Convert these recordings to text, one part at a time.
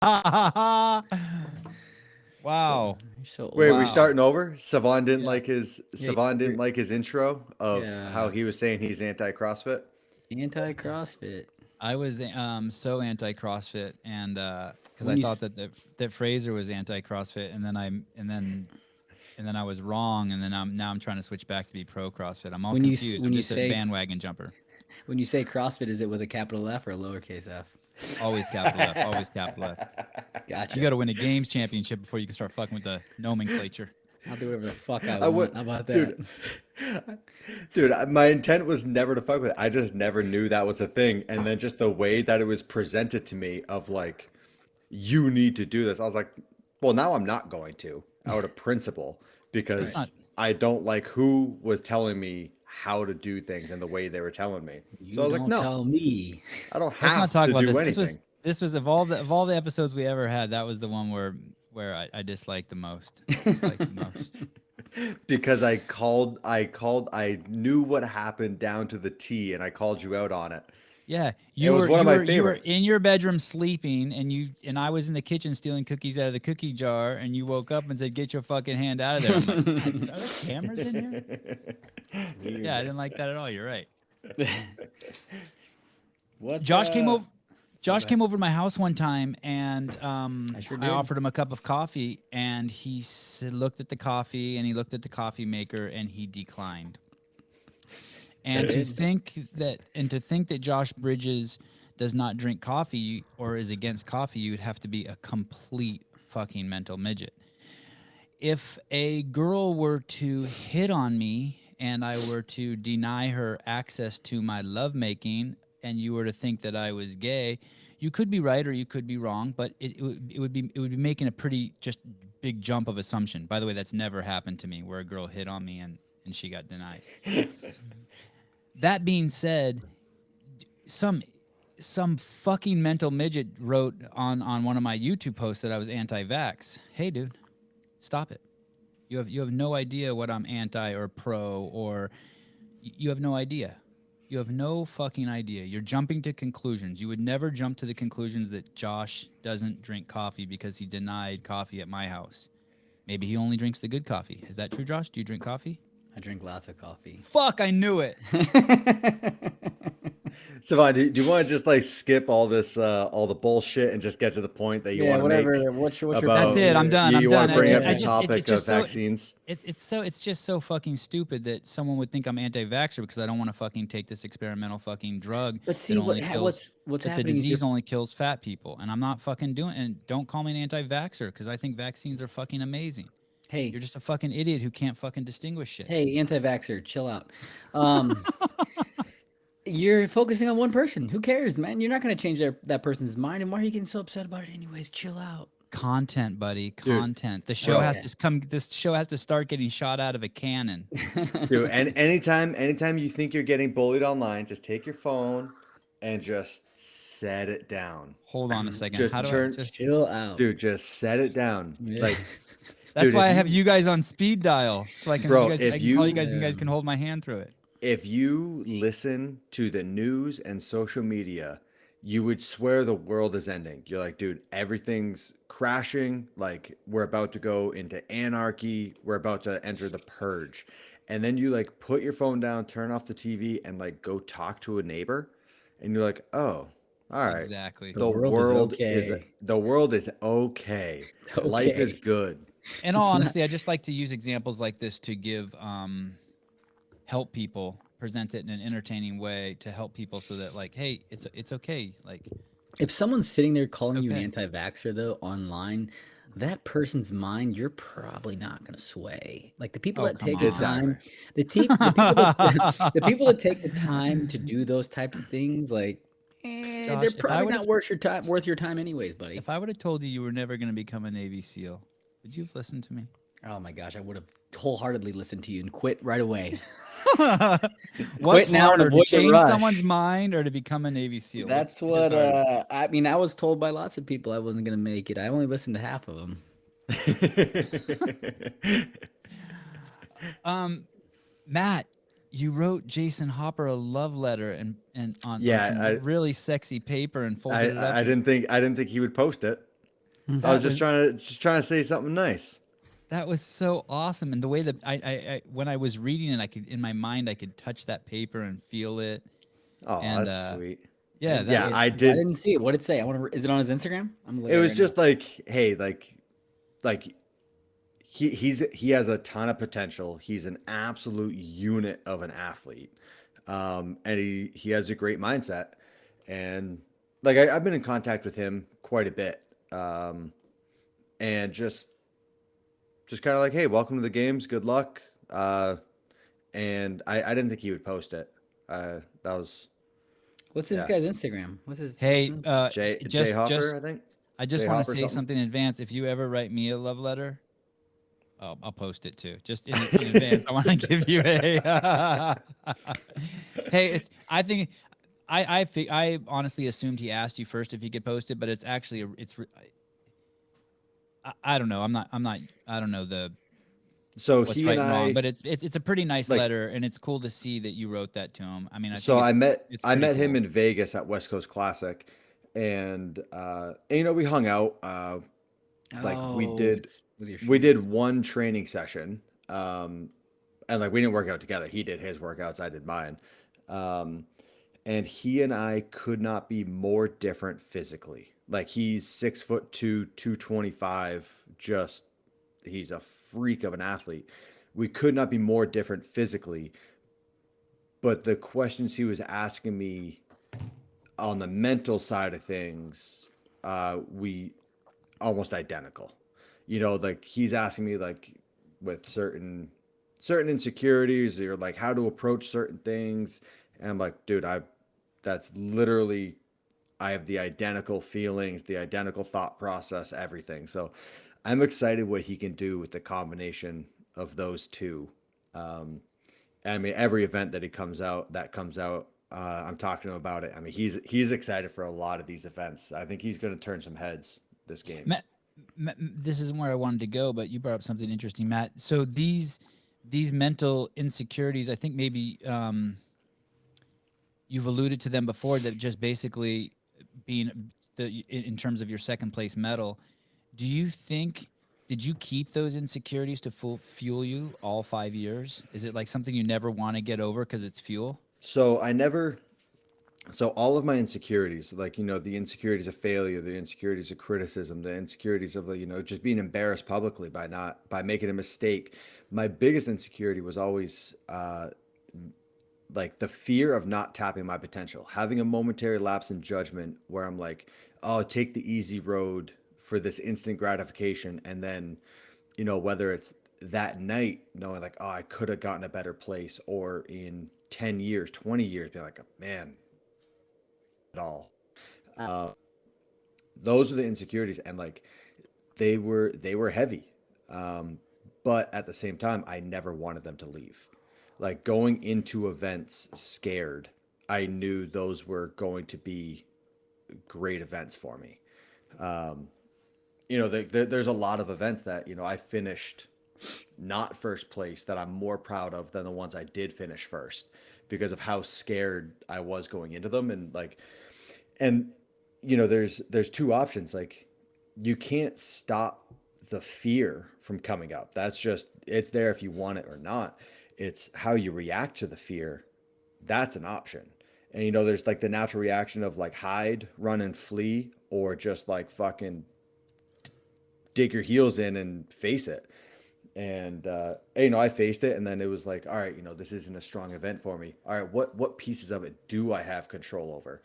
Wow. You're so Wait, we old. Wow. starting over? Savon didn't Yeah. like his Yeah, Savon didn't like his intro of how yeah. he was saying he's anti-CrossFit. Anti-CrossFit. I was so anti CrossFit, and because When I you thought that Fraser was anti CrossFit, and then I was wrong, and then I'm trying to switch back to be pro CrossFit. I'm all confused. when I'm you just a say bandwagon jumper. when you say CrossFit, is it with a capital F or a lowercase f? Always capital F. Always capital F. You Gotcha. got to win a games championship before you can start fucking with the nomenclature. I'll do whatever the fuck I I would, want. How about that? dude. Dude, my intent was never to fuck with it. I just never knew that was a thing. And then just the way that it was presented to me of like, you need to do this. I was like, well, now I'm not going to out of principle It's because not. I don't like who was telling me how to do things and the way they were telling me. So I You was like, don't no, tell me. I don't Let's not have talk to about do this. anything. This was of all the episodes we ever had. That was the one where I disliked the most. Disliked the most. Because I knew what happened down to the T and I called you out on it. Yeah, It was one of my you were favorites. in your bedroom sleeping, and I was in the kitchen stealing cookies out of the cookie jar, and you woke up and said, "Get your fucking hand out of there." I'm like, are there cameras in here? Yeah, I Weird. didn't like that at all. You're right. What? Josh came over. Oh, Josh go ahead. came over to my house one time, and I sure I did. offered him a cup of coffee, and looked at the coffee, and he looked at the coffee maker, and he declined. And to Did. think that Josh Bridges does not drink coffee or is against coffee, you would have to be a complete fucking mental midget. If a girl were to hit on me and I were to deny her access to my lovemaking, and you were to think that I was gay, you could be right or you could be wrong, but it would be making a pretty just big jump of assumption. By the way, that's never happened to me where a girl hit on me and she got denied. That being said, some fucking mental midget wrote on one of my YouTube posts that I was anti-vax. Hey, dude, stop it. You have no idea what I'm anti or pro or you have no idea. You have no fucking idea. You're jumping to conclusions. You would never jump to the conclusions that Josh doesn't drink coffee because he denied coffee at my house. Maybe he only drinks the good coffee. Is that true, Josh? Do you drink coffee? I drink lots of coffee. Fuck, I knew it. Savon, do you want to just like skip all this, all the bullshit and just get to the point that you Yeah, want to make whatever. What's your That's about it. I'm point? done. you, I'm you want done. to bring up Yeah. the topic of vaccines? It's just so fucking stupid that someone would think I'm anti-vaxxer because I don't want to fucking take this experimental fucking drug But that see only kills what's that the happening is disease only kills fat people, and I'm not fucking doing. And don't call me an anti-vaxxer because I think vaccines are fucking amazing. hey, You're just a fucking idiot who can't fucking distinguish shit. hey, anti-vaxxer, chill out. Um, you're focusing on one person. Who cares, man? You're not gonna change that person's mind. And why are you getting so upset about it, anyways? Chill out. Content, buddy, Dude, content. The show bro. has Yeah. to come. This show has to start getting shot out of a cannon. Dude, and anytime you think you're getting bullied online, just take your phone and just set it down. Hold on a second. Just How do I turn, just? Chill out. dude, just set it down. Yeah. Like, That's dude, why I if have you, you guys on speed dial, so I can bro, I can call you guys, and you guys can hold my hand through it. if you listen to the news and social media, you would swear the world is ending. You're like, dude, everything's crashing. Like, we're about to go into anarchy. We're about to enter the purge. And then you like put your phone down, turn off the TV, and like go talk to a neighbor. And you're like, oh, all right. Exactly. The world is okay. The world is okay. Life is Okay. good. In all It's not- honesty, I just like to use examples like this to give help people, present it in an entertaining way to help people so that like, hey, it's okay. Like, If someone's sitting there calling you an okay. anti-vaxxer though online, that person's mind you're probably not going to sway. Like the people Oh, that come take the on. time, the people that the people that take the time to do those types of things, like Josh, they're if I probably would've- not worth your time anyways, buddy. if I would have told you you were never going to become a Navy SEAL, would you have listened to me? Oh my gosh, I would have wholeheartedly listened to you and quit right away. What's now and harder, to avoid the change rush. someone's mind or to become a Navy SEAL? That's Which is what harder? I mean. I was told by lots of people I wasn't going to make it. I only listened to half of them. Matt, you wrote Jason Hopper a love letter and on Yeah, some really sexy paper and I, folded it up. I didn't think he would post it. I was just trying to say something nice. That was so awesome, and the way that when I was reading it, I could in my mind I could touch that paper and feel it, Oh, and that's sweet. yeah, Yeah, that I I did. didn't see it. What did it say? I want to. Is it on his Instagram? I'm gonna look It at it was right just now. like, hey, like he has a ton of potential. He's an absolute unit of an athlete, and he has a great mindset. And like I've been in contact with him quite a bit, and just kind of like, hey, welcome to the games. Good luck. And I didn't think he would post it. That was What's this yeah, guy's Instagram? What's hey, his? Jay just Hopper, I think. I just Jay want to Hopper say something. something in advance. If you ever write me a love letter, I'll post it too. Just in advance, I want to give you a. Hey, I think I honestly assumed he asked you first if you could post it, but it's actually I don't know. I don't know So what's he right and and wrong, I but it's a pretty nice like letter, and it's cool to see that you wrote that to him. I mean, I so think it's I pretty met him cool. in Vegas at West Coast Classic, and you know we hung out. Like Oh, it's with your we did shoes. one training session, and like we didn't work out together. He did his workouts, I did mine, um, and he and I could not be more different physically. Like he's 6'2", 225. Just he's a freak of an athlete. We could not be more different physically, but the questions he was asking me on the mental side of things, we almost identical. You know, like he's asking me like with certain insecurities or like how to approach certain things, and I'm like, dude, I that's literally I have the identical feelings, the identical thought process, everything. So I'm excited what he can do with the combination of those two. Um, I mean, every event that he comes out, I'm talking to him about it. I mean, he's excited for a lot of these events. I think he's going to turn some heads this games. Matt, this isn't where I wanted to go, but you brought up something interesting, Matt. So these mental insecurities, I think maybe you've alluded to them before. That just basically being in terms of your second place medal. Do you think? Did you keep those insecurities to fuel you all 5 years? Is it like something you never want to get over because it's fuel? So I never, so all of my insecurities, like you know, the insecurities of failure, the insecurities of criticism, the insecurities of you know just being embarrassed publicly by making a mistake. My biggest insecurity was always like the fear of not tapping my potential, having a momentary lapse in judgment where I'm like, oh, take the easy road for this instant gratification. And then, you know, whether it's that night, knowing like, oh, I could have gotten a better place, or in 10 years, 20 years, be like, man, at all. Uh, those are the insecurities. And like, they were heavy. Um, but at the same time, I never wanted them to leave. Like going into events scared, I knew those were going to be great events for me. Um, you know, there's a lot of events that you know I finished not first place that I'm more proud of than the ones I did finish first because of how scared I was going into them, and you know there's two options. Like you can't stop the fear from coming up. That's just it's there if you want it or not. It's how you react to the fear. That's an option. And you know there's like the natural reaction of like hide, run and flee, or just like fucking dig your heels in and face it. And you know I faced it, and then it was like, all right, you know this isn't a strong event for me. All right, what pieces of it do I have control over?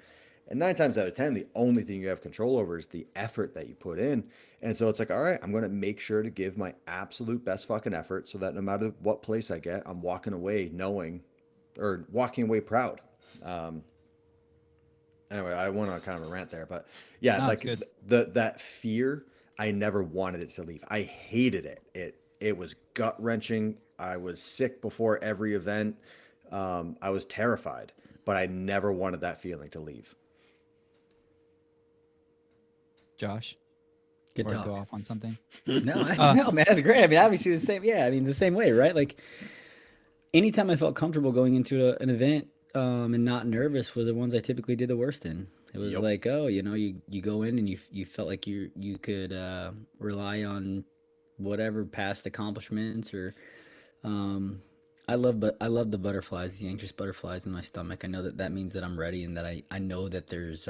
And 9 times out of 10, the only thing you have control over is the effort that you put in. And so it's like, all right, I'm going to make sure to give my absolute best fucking effort so that no matter what place I get, I'm walking away knowing or walking away proud. Um, anyway, I went on kind of a rant there, but yeah, No, it's like good. that fear, I never wanted it to leave. I hated it. It was gut wrenching. I was sick before every event. I was terrified, but I never wanted that feeling to leave. Josh, Good or talk. go off on something? No, no, man, that's great. I mean, obviously the same. Yeah, I mean the same way, right? Like anytime I felt comfortable going into an event and not nervous were the ones I typically did the worst in. It was Yep. like, oh, you go in and you felt like you could rely on whatever past accomplishments or um I love the butterflies, the anxious butterflies in my stomach. I know that means that I'm ready and that I know that there's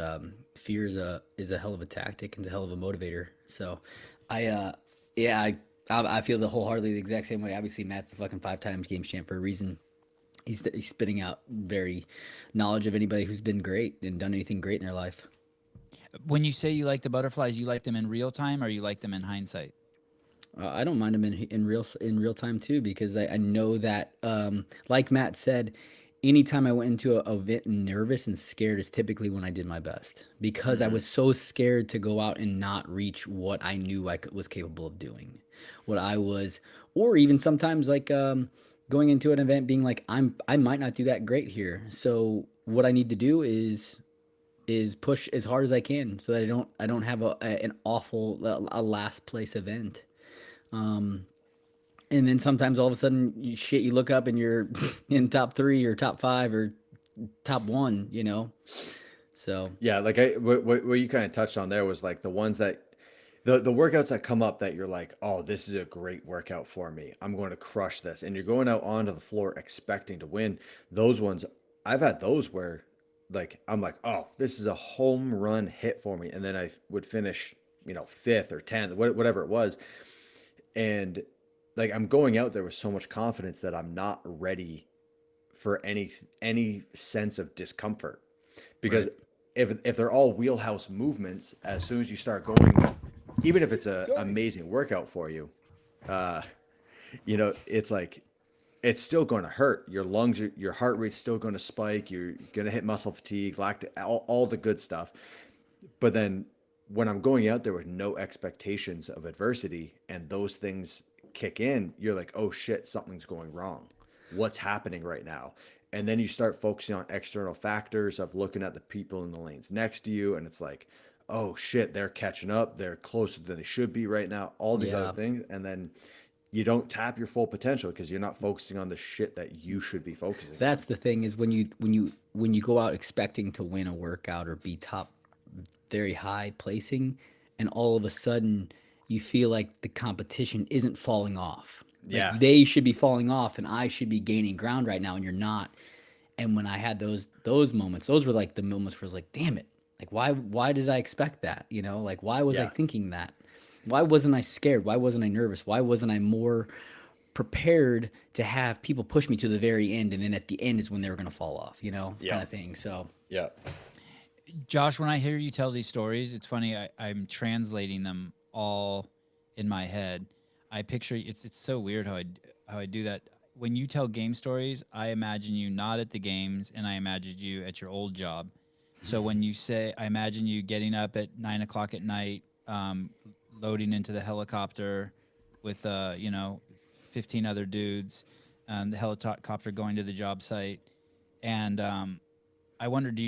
fear is a hell of a tactic and it's a hell of a motivator. So I yeah, I feel the wholeheartedly the exact same way. Obviously Matt's the fucking 5 times games champ for a reason. He's spitting out very knowledge of anybody who's been great and done anything great in their life. When you say you like the butterflies, you like them in real time or you like them in hindsight? I don't mind them in real time too because I know that like Matt said, anytime I went into a event nervous and scared is typically when I did my best because I Mm-hmm. was so scared to go out and not reach what I knew was capable of doing, what I was, or even sometimes like going into an event being like I might not do that great here, so what I need to do is push as hard as I can so that I don't have an awful a last place event. Um, and then sometimes all of a sudden, you look up and you're in top 3 or top 5 or top 1, So, Yeah, like what you kind of touched on there was like the ones that the workouts that come up that you're like, oh, this is a great workout for me. I'm going to crush this, and you're going out onto the floor expecting to win. Those ones, I've had those where, like, I'm like, oh, this is a home run hit for me, and then I would finish, fifth or tenth, whatever it was, and like I'm going out there with so much confidence that I'm not ready for any sense of discomfort because right. if they're all wheelhouse movements, as soon as you start going, even if it's a amazing workout for you, uh, it's like it's still going to hurt. Your lungs, your heart rate's still going to spike. You're going to hit muscle fatigue, lactic, all the good stuff. But then when I'm going out there with no expectations of adversity and those things kick in, you're like, oh shit, something's going wrong. What's happening right now? And then you start focusing on external factors of looking at the people in the lanes next to you. And it's like, oh shit, they're catching up. They're closer than they should be right now. All these other Yeah. things. And then you don't tap your full potential because you're not focusing on the shit that you should be focusing on. That's the thing is when you go out expecting to win a workout or be top very high placing and all of a sudden you feel like the competition isn't falling off. Like Yeah. they should be falling off and I should be gaining ground right now and you're not. And when I had those moments, those were like the moments where I was like, damn it. Like why did I expect that? Like why was I Yeah. thinking that? Why wasn't I scared? Why wasn't I nervous? Why wasn't I more prepared to have people push me to the very end and then at the end is when they were going to fall off, Yeah. kind of thing. So, Yeah. Josh, when I hear you tell these stories, it's funny. I'm translating them all in my head. I picture it's so weird how I do that. When you tell game stories, I imagine you not at the games, and I imagine you at your old job. So when you say, I imagine you getting up at 9 o'clock at night, loading into the helicopter with 15 other dudes, the helicopter going to the job site, and I wonder, did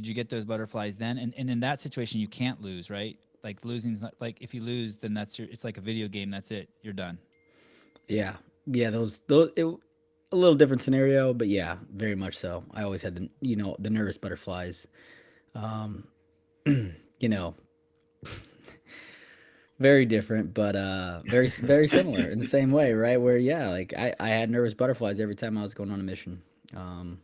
you get those butterflies then? And in that situation, you can't lose, right? Like losing's not like if you lose, then it's like a video game. That's it. You're done. yeah. Yeah, a little different scenario, but yeah, very much so. I always had the nervous butterflies. Um, you know, very different, but very similar in the same way, right? Where yeah, like I had nervous butterflies every time I was going on a mission. Um,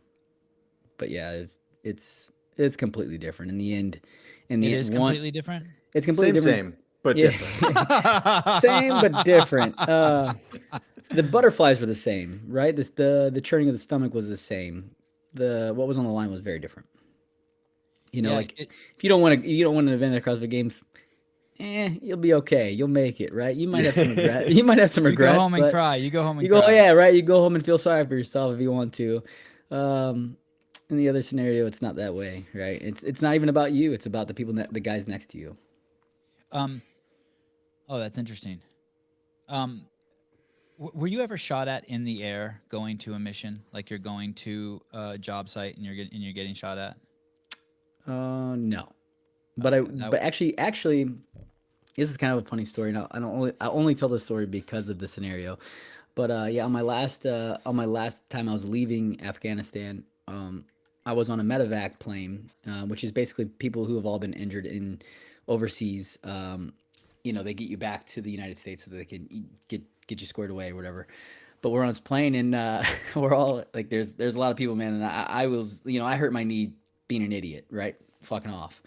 but yeah, it's completely different in the end. In It the is end, one, completely different. it's completely different. Same, but Yeah, different. same but different. The butterflies were the same, right? The churning of the stomach was the same. The what was on the line was very different. Yeah, Like if you don't want an event at CrossFit Games, you'll be okay. You'll make it, right? You might have some regret. You might have some you go regrets, home and but cry. You go home and you go, cry. yeah, right. You go home and feel sorry for yourself if you want to. Um, in the other scenario, it's not that way, right? It's not even about you. It's about the people, the guys next to you. Um. Oh, that's interesting. Um. Were you ever shot at in the air going to a mission? Like you're going to a job site and you're getting shot at? No, but I Okay, but actually, this is kind of a funny story. Now I only tell this story because of the scenario. But yeah, on my last time I was leaving Afghanistan, I was on a medevac plane, which is basically people who have all been injured in overseas. They get you back to the United States so that they can get you squared away or whatever. But we're on this plane and we're all like, there's a lot of people, man. And I was, I hurt my knee being an idiot, right? Fucking off.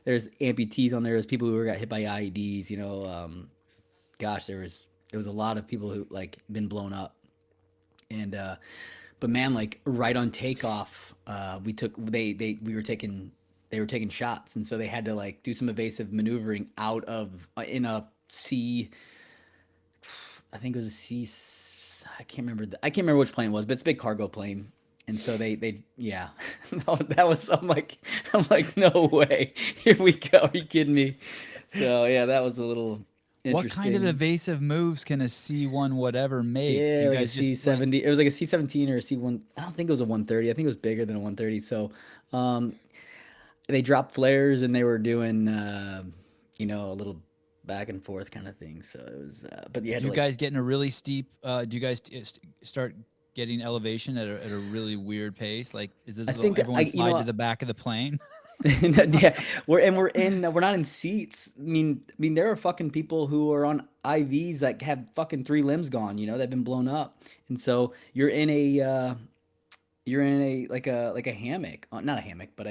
There's amputees on there. There's people who got hit by IEDs. Gosh, there was a lot of people who like been blown up. And but man, like right on takeoff, we were taking shots, and so they had to like do some evasive maneuvering out of in a C. I think it was a C. I can't remember which plane it was, but it's a big cargo plane. And so they yeah, that was I'm like no way, here we go, are you kidding me? So yeah, that was a little What kind of evasive moves can a C1 whatever make? Yeah, You like a guys just C-70. It was like a C-17 or a C-1. I don't think it was a 130. I think it was bigger than a 130. So they dropped flares and they were doing, a little back and forth kind of thing. So it was, but you had Do you to guys get in a really steep? Do you guys start getting elevation at a really weird pace? Like, is this everyone slide to the back of the plane? Yeah, we're not in seats. I mean, there are fucking people who are on IVs that have fucking 3 limbs gone. They've been blown up, and so you're in a like a hammock, not a hammock, but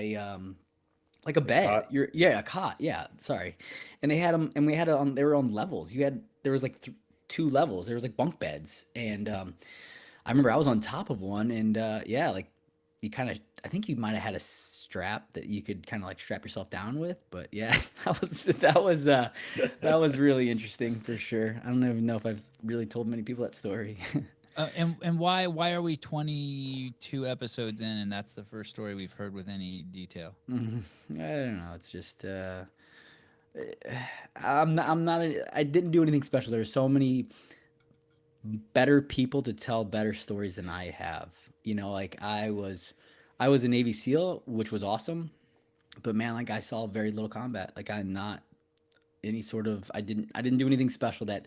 like a bed. cot? A cot. Yeah, sorry. And they had them, and we had it on. They were on levels. There was like 2 levels. There was like bunk beds, and I remember I was on top of one, and like you kind of. I think you might have had a strap that you could kind of like strap yourself down with, but yeah, that was really interesting for sure. I don't even know if I've really told many people that story. And why are we 22 episodes in and that's the first story we've heard with any detail? I don't know. It's just I didn't do anything special. There's so many better people to tell better stories than I have. Like I was a Navy SEAL, which was awesome, but man, like I saw very little combat. Like I'm not any sort of. I didn't do anything special. That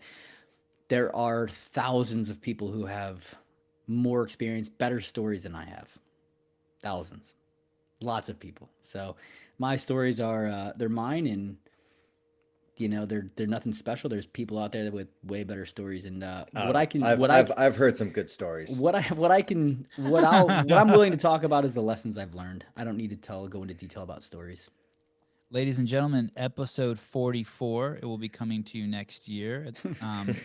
there are thousands of people who have more experience, better stories than I have. Thousands, lots of people. So my stories are they're mine, and they're nothing special. There's people out there with way better stories, and I've heard some good stories. What I'm willing to talk about is the lessons I've learned. I don't need to go into detail about stories. Ladies and gentlemen, episode 44. It will be coming to you next year.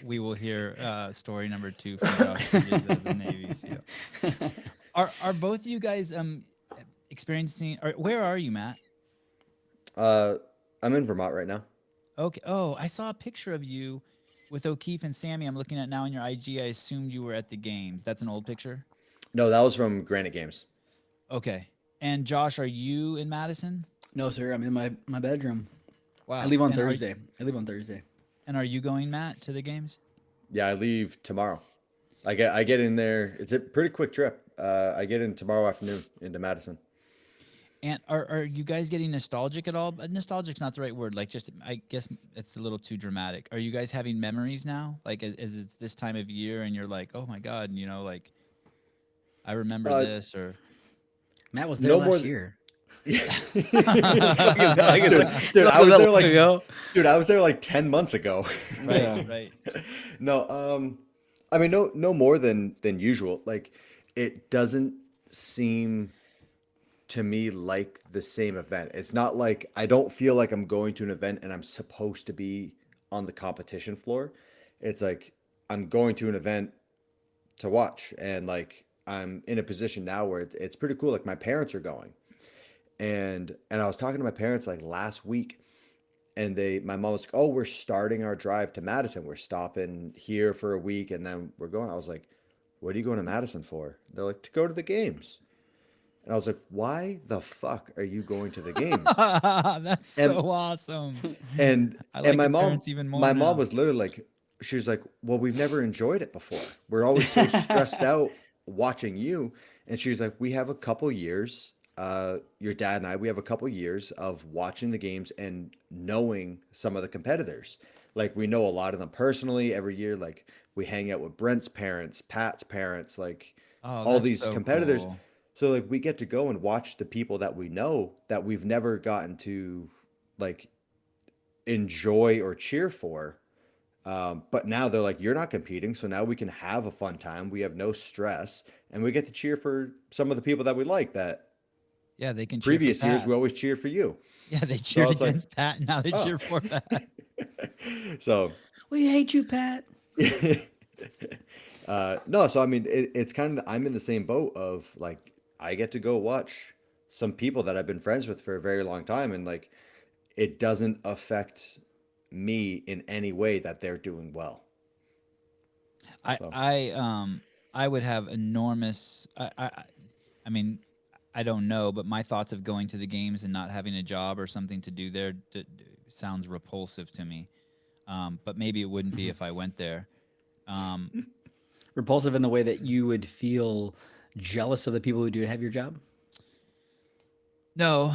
We will hear story number 2 from Josh Bridges as a Navy SEAL. Are both of you guys experiencing? Or where are you, Matt? I'm in Vermont right now. Okay. Oh, I saw a picture of you with O'Keefe and Sammy. I'm looking at now on your IG. I assumed you were at the games. That's an old picture? No, that was from Granite Games. Okay. And Josh, are you in Madison? No, sir. I'm in my bedroom. Wow. I leave on Thursday. And are you going, Matt, to the games? Yeah, I leave tomorrow. I get in there. It's a pretty quick trip. I get in tomorrow afternoon into Madison. And are you guys getting nostalgic at all? Nostalgic's not the right word. Like, just I guess it's a little too dramatic. Are you guys having memories now? Like, as it's this time of year, and you're like, oh my god, like I remember this. Or Matt was there last year. Dude, I was there like 10 months ago. Right. No, I mean, no more than usual. Like, it doesn't seem to me like the same event. It's not like I don't feel like I'm going to an event and I'm supposed to be on the competition floor. It's like I'm going to an event to watch, and like I'm in a position now where it's pretty cool. Like my parents are going, and I was talking to my parents like last week, and my mom was like, "Oh, we're starting our drive to Madison. We're stopping here for a week and then we're going." I was like, "What are you going to Madison for?" They're like, "To go to the games." And I was like, "Why the fuck are you going to the games?" That's so awesome. And I like my your mom, parents even more my now. mom was literally like, she was like, "Well, we've never enjoyed it before. We're always so stressed out watching you." And she was like, "We have a couple years, your dad and I, we have a couple years of watching the games and knowing some of the competitors. Like we know a lot of them personally every year. Like we hang out with Brent's parents, Pat's parents, like Oh, all that's these so competitors." cool. So like we get to go and watch the people that we know that we've never gotten to like enjoy or cheer for. But now they're like, you're not competing, so now we can have a fun time. We have no stress, and we get to cheer for some of the people that we like. That Yeah, they can cheer for previous years Pat. we always cheered for you. Yeah, they So I cheered was like, against Pat, and now they oh. cheer for Pat. So We hate you, Pat. no, so I mean, it's kind of I'm in the same boat of like I get to go watch some people that I've been friends with for a very long time, and like it doesn't affect me in any way that they're doing well. I So I um I would have enormous. I mean, I don't know, but my thoughts of going to the games and not having a job or something to do there sounds repulsive to me. But maybe it wouldn't be if I went there. Um, Repulsive in the way that you would feel jealous of the people who do have your job. no,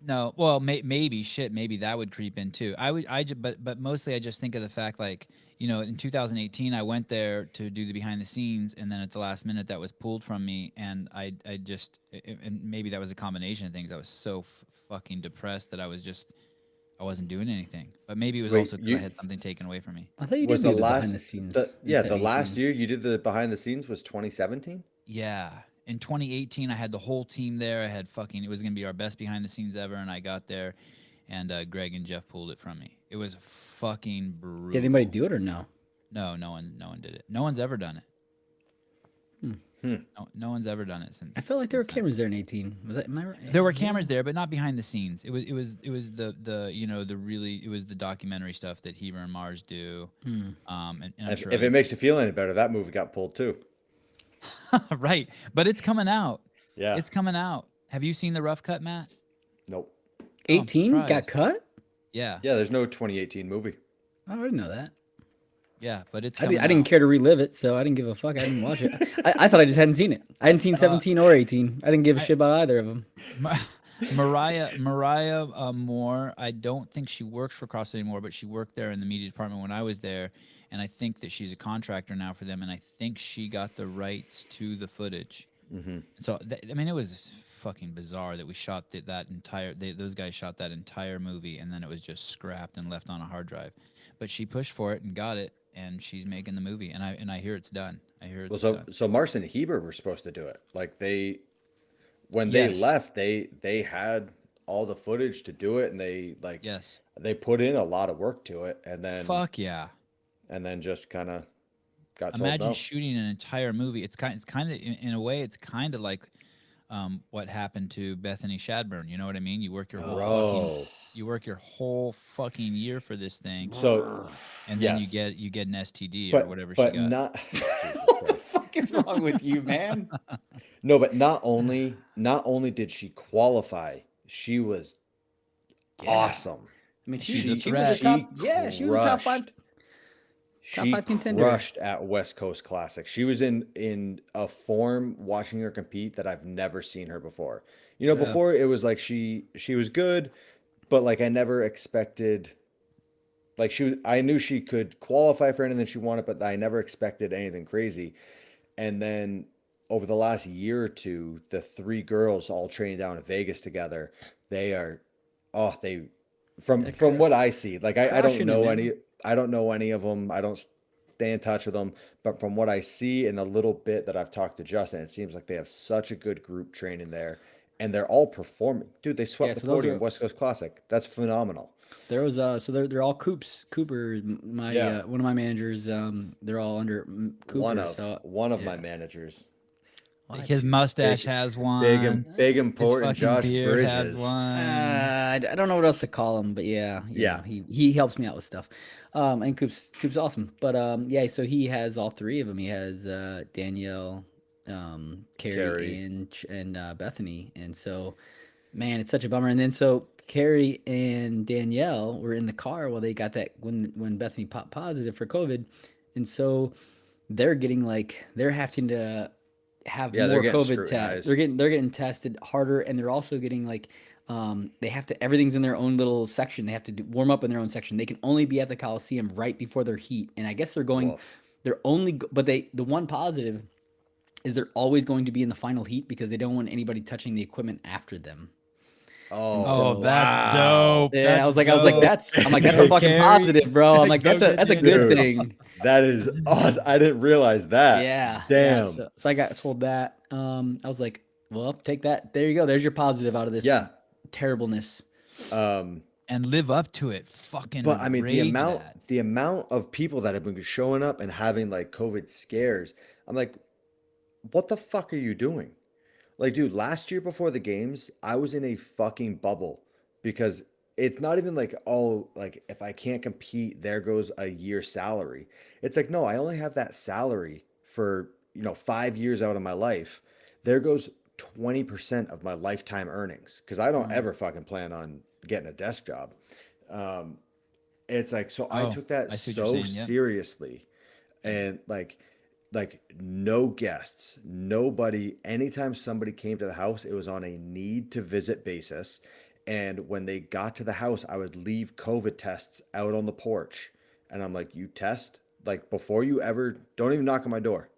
no. Well, maybe shit. Maybe that would creep in too. But mostly I just think of the fact like in 2018 I went there to do the behind the scenes, and then at the last minute that was pulled from me, and I just and maybe that was a combination of things. I was so fucking depressed that I wasn't doing anything. But maybe it was wait, also because I had something taken away from me. I thought you was did the do the behind last the scenes. the last year you did the behind the scenes was 2017? Yeah. In 2018, I had the whole team there. I had it was going to be our best behind the scenes ever. And I got there, and Greg and Jeff pulled it from me. It was fucking brutal. Did anybody do it or no? No, no one did it. No one's ever done it. No one's ever done it since. I felt like there were since then. cameras there in 18. Was that? Am I right? There were cameras there, but not behind the scenes. It was it was the documentary stuff that Heber and Mars do. And I'm If, sure if it makes you feel any better, that movie got pulled too. right, but it's coming out. Yeah. It's coming out. Have you seen the rough cut, Matt? Nope. 18 got surprised. cut? Yeah, Yeah, there's no 2018 movie. Oh, I didn't know that. yeah, but it's I, coming I didn't out. care to relive it, so I didn't give a fuck. I didn't watch it. I thought I just hadn't seen it. I hadn't seen 17 or 18. I didn't give a shit about either of them. Mariah Moore. I don't think she works for CrossFit anymore, but she worked there in the media department when I was there, and I think that she's a contractor now for them, and I think she got the rights to the footage. So I mean, it was fucking bizarre that we shot those guys shot that entire movie, and then it was just scrapped and left on a hard drive. But she pushed for it and got it, and she's making the movie, and I hear it's done. I hear it's Well, done. so Mars and Heber were supposed to do it. Like when Yes. they left, they had all the footage to do it, and Yes. they put in a lot of work to it, and Fuck yeah. then just kind of got told Imagine no. shooting an entire movie. It's kind of in a way, it's kind of like what happened to Bethany Shadburn. You know what I mean? You work your whole fucking year for this thing, So and then yes. you get an STD but or whatever but she got. not What the fuck is wrong with you, man? no, but not only did she qualify, she was awesome. I mean, She's a she was threat. a top. Yeah, she was a top five. She five contender. crushed at West Coast Classic. She was in a form watching her compete that I've never seen her before. Before it was like she was good, but like I never expected. Like I knew she could qualify for anything she wanted, but I never expected anything crazy. And then over the last year or two, the three girls all trained down in Vegas together. They are, from what I see, like I don't Crushing it, know man. I don't know any of them. I don't stay in touch with them, but from what I see in the little bit that I've talked to Justin, it seems like they have such a good group training there, and they're all performing. Dude, they swept Yeah, the so those podium are- West Coast Classic. That's phenomenal. There was so they're all Coops. Cooper, my Yeah. one of my managers. They're all under Cooper. One of my yeah. managers. His mustache big- has one. Big His important fucking Josh beard has Bridges. one. I don't know what else to call him, but yeah, Yeah. he helps me out with stuff. And Coop's awesome. But yeah, so he has all three of them. He has Danielle, Carrie, and Bethany. And so, man, it's such a bummer. And then so Carrie and Danielle were in the car while they got that when Bethany popped positive for COVID, and so they're getting they're having to have Yeah, more they're getting COVID tests. scrutinized. They're getting tested harder, and they're also getting they have to everything's in their own little section. They have to warm up in their own section. They can only be at the Coliseum right before their heat, and I guess they're going. Woof. They're only, but the one positive is they're always going to be in the final heat because they don't want anybody touching the equipment after them. Oh, Oh, So- that's wow. dope. Yeah, That's I was like, that's a Go fucking Gary. positive, bro. I'm like, Go that's a get good Dude. thing. That is awesome. I didn't realize that. Yeah. Damn. So I got told that. I was like, well, take that. There you go. There's your positive out of this Yeah. terribleness. And live up to it. Fucking But I mean, rage that. the amount of people that have been showing up and having like COVID scares, I'm like, what the fuck are you doing? Like, dude, last year before the games, I was in a fucking bubble because it's not even like, oh, like if I can't compete, there goes a year's salary. It's like, no, I only have that salary for, 5 years out of my life. There goes 20% of my lifetime earnings because I don't ever fucking plan on getting a desk job. Um, it's like, so I Oh, took that I see what you're so saying, yep. seriously. And like no guests, nobody, anytime somebody came to the house, it was on a need to visit basis. And when they got to the house, I would leave COVID tests out on the porch. And I'm like, you test, like before you ever, don't even knock on my door.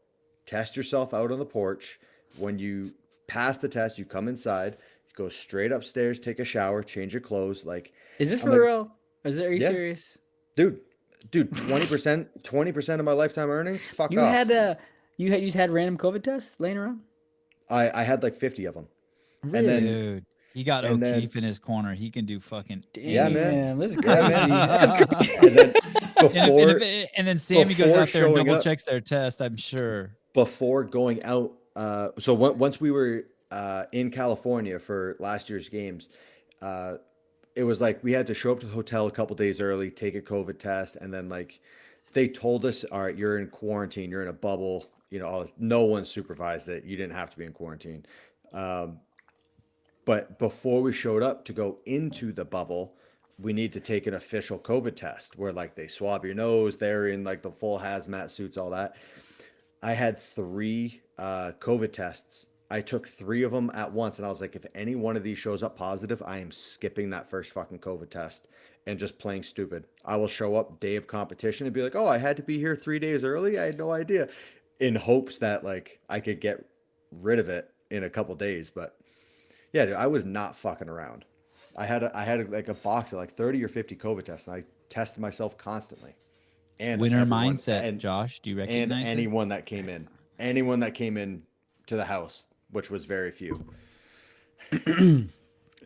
Test yourself out on the porch. When you pass the test, you come inside, you go straight upstairs, take a shower, change your clothes. Like, Is this I'm for like, real? Are you Yeah. serious? dude, 20% of my lifetime earnings? Fuck You off. had you just had random COVID tests laying around? I had like 50 of them. Really? And then, Dude, he got and then- O'Keefe in his corner. He can do fucking Yeah, man. Damn, that's Yeah, crazy. man. That's crazy. and then And, before, and then Sammy goes before out there and showing double up- checks their test, I'm sure. before going out, once we were in California for last year's games, it was like we had to show up to the hotel a couple days early, take a COVID test, and then like they told us, all right, you're in quarantine, you're in a bubble, no one supervised it. You didn't have to be in quarantine. But before we showed up to go into the bubble, we need to take an official COVID test where like they swab your nose, they're in like the full hazmat suits, all that. I had 3 COVID tests. I took 3 of them at once, and I was like, if any one of these shows up positive, I am skipping that first fucking COVID test and just playing stupid. I will show up day of competition and be like, oh, I had to be here 3 days early. I had no idea, in hopes that like I could get rid of it in a couple days. But yeah, dude, I was not fucking around. I had like a box of like 30 or 50 COVID tests, and I tested myself constantly. And Winner everyone- mindset, and, Josh. Do you and recognize it? anyone that came in to the house, which was very few.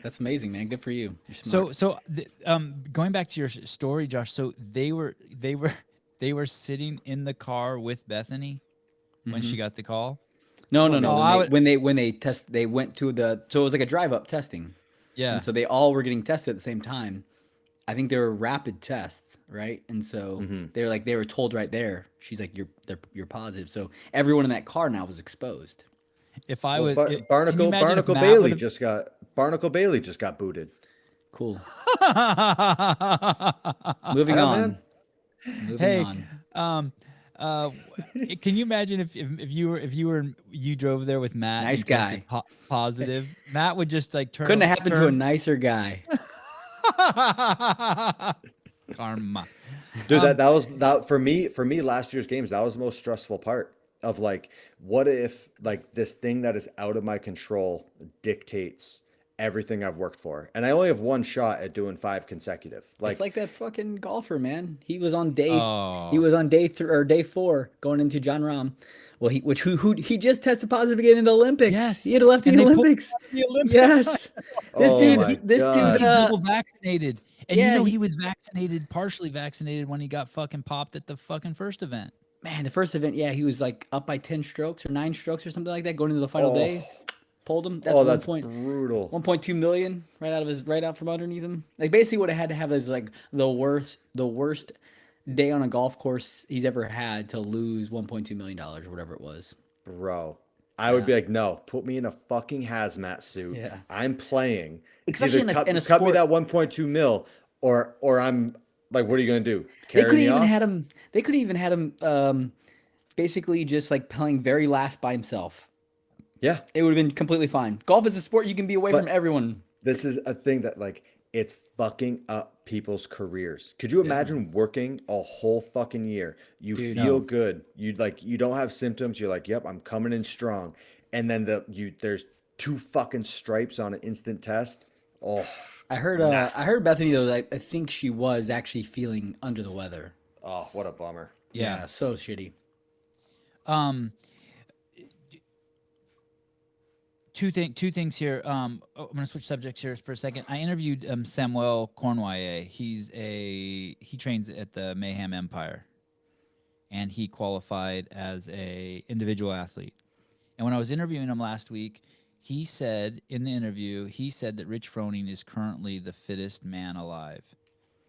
That's amazing, man. Good for you. You're So, smart. going back to your story, Josh. So they were sitting in the car with Bethany when she got the call. No. no, I When they went to so it was like a drive up testing. Yeah. And so they all were getting tested at the same time. I think they were rapid tests, right? And so they were told right there. She's like, you're positive. So everyone in that car now was exposed. If I Well, was can you Barnacle imagine if Matt Bailey would've- Barnacle Bailey just got booted. Cool. Moving Yeah, on. man. Moving Hey, on. can you imagine if you drove there with Matt? and Nice you tested guy. Positive. Matt would just like turn. Couldn't have happened to a nicer guy. Karma. Dude, that for me last year's games, that was the most stressful part of like, what if like this thing that is out of my control dictates everything I've worked for, and I only have one shot at doing 5 consecutive. It's like that fucking golfer, man. He was on day Oh. day 4 going into John Rahm. Well, he just tested positive again in the Olympics. Yes. He had left the And they pulled Olympics. him out of the Olympics. Yes. Oh my This God. dude He's double vaccinated. And yeah, he was vaccinated, partially vaccinated when he got fucking popped at the fucking first event. man, the first event, yeah, he was like up by 10 strokes or 9 strokes or something like that going into the final day. Pulled him. That's that's 1. brutal. 1.2 million right out from underneath him. Like basically what I had to have is like the worst day on a golf course he's ever had to lose $1.2 million or whatever it was. Bro, I would be like, no, put me in a fucking hazmat suit. Yeah. I'm playing. It's Especially either in a cut me sport- that 1.2 mil, or I'm like, what are you gonna do? They Carry could me even off? had him. They could even had him basically just like playing very last by himself. Yeah. It would have been completely fine. Golf is a sport you can be away But- from everyone. This is a thing that like it's fucking up people's careers. Could you imagine working a whole fucking year? You Dude, feel no. good. You don't have symptoms. You're like, yep, I'm coming in strong. And then there's two fucking stripes on an instant test. Oh, nah. I heard Bethany though. I think she was actually feeling under the weather. Oh, what a bummer. Yeah. Yeah, so shitty. Um, two things here. I'm gonna switch subjects here for a second. I interviewed Samuel Cornwall. He trains at the Mayhem Empire, and he qualified as a individual athlete. And when I was interviewing him last week, he said in the interview, he said that Rich Froning is currently the fittest man alive.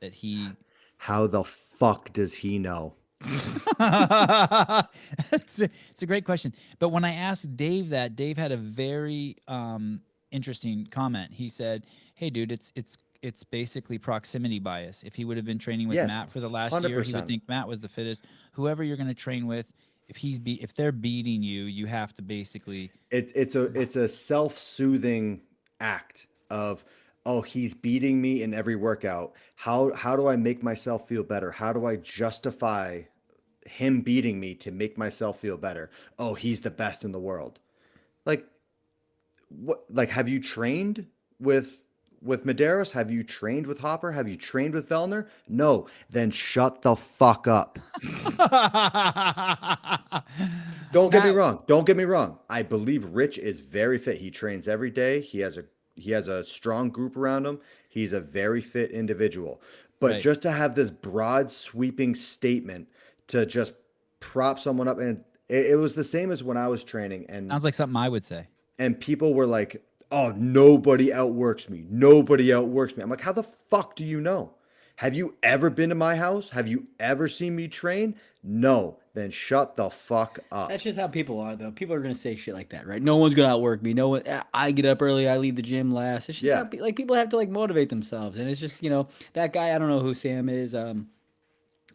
That he How the fuck does he know? it's a great question. But when I asked Dave that, Dave had a very interesting comment. He said, "Hey, dude, it's basically proximity bias. If he would have been training with Yes, Matt for the last year, he would 100%. think Matt was the fittest. Whoever you're going to train with, if they're beating you, you have to basically It's a self-soothing act of, oh, he's beating me in every workout. How do I make myself feel better? How do I justify him beating me to make myself feel better? Oh, he's the best in the world. Like what, like have you trained with Medeiros? Have you trained with Hopper? Have you trained with Vellner? No. Then shut the fuck up. Don't get me Matt, wrong. Don't get me wrong. I believe Rich is very fit. He trains every day. He has a strong group around him. He's a very fit individual. But right. just to have this broad sweeping statement to just prop someone up, and it was the same as when I was training, Sounds like something I would say. and people were like, "Oh, nobody outworks me. Nobody outworks me." I'm like, "How the fuck do you know? Have you ever been to my house? Have you ever seen me train? No. Then shut the fuck up." That's just how people are, though. People are gonna say shit like that, right? No one's gonna outwork me. No one. I get up early. I leave the gym last. It's just how Yeah. like people have to like motivate themselves, and it's just that guy. I don't know who Sam is. I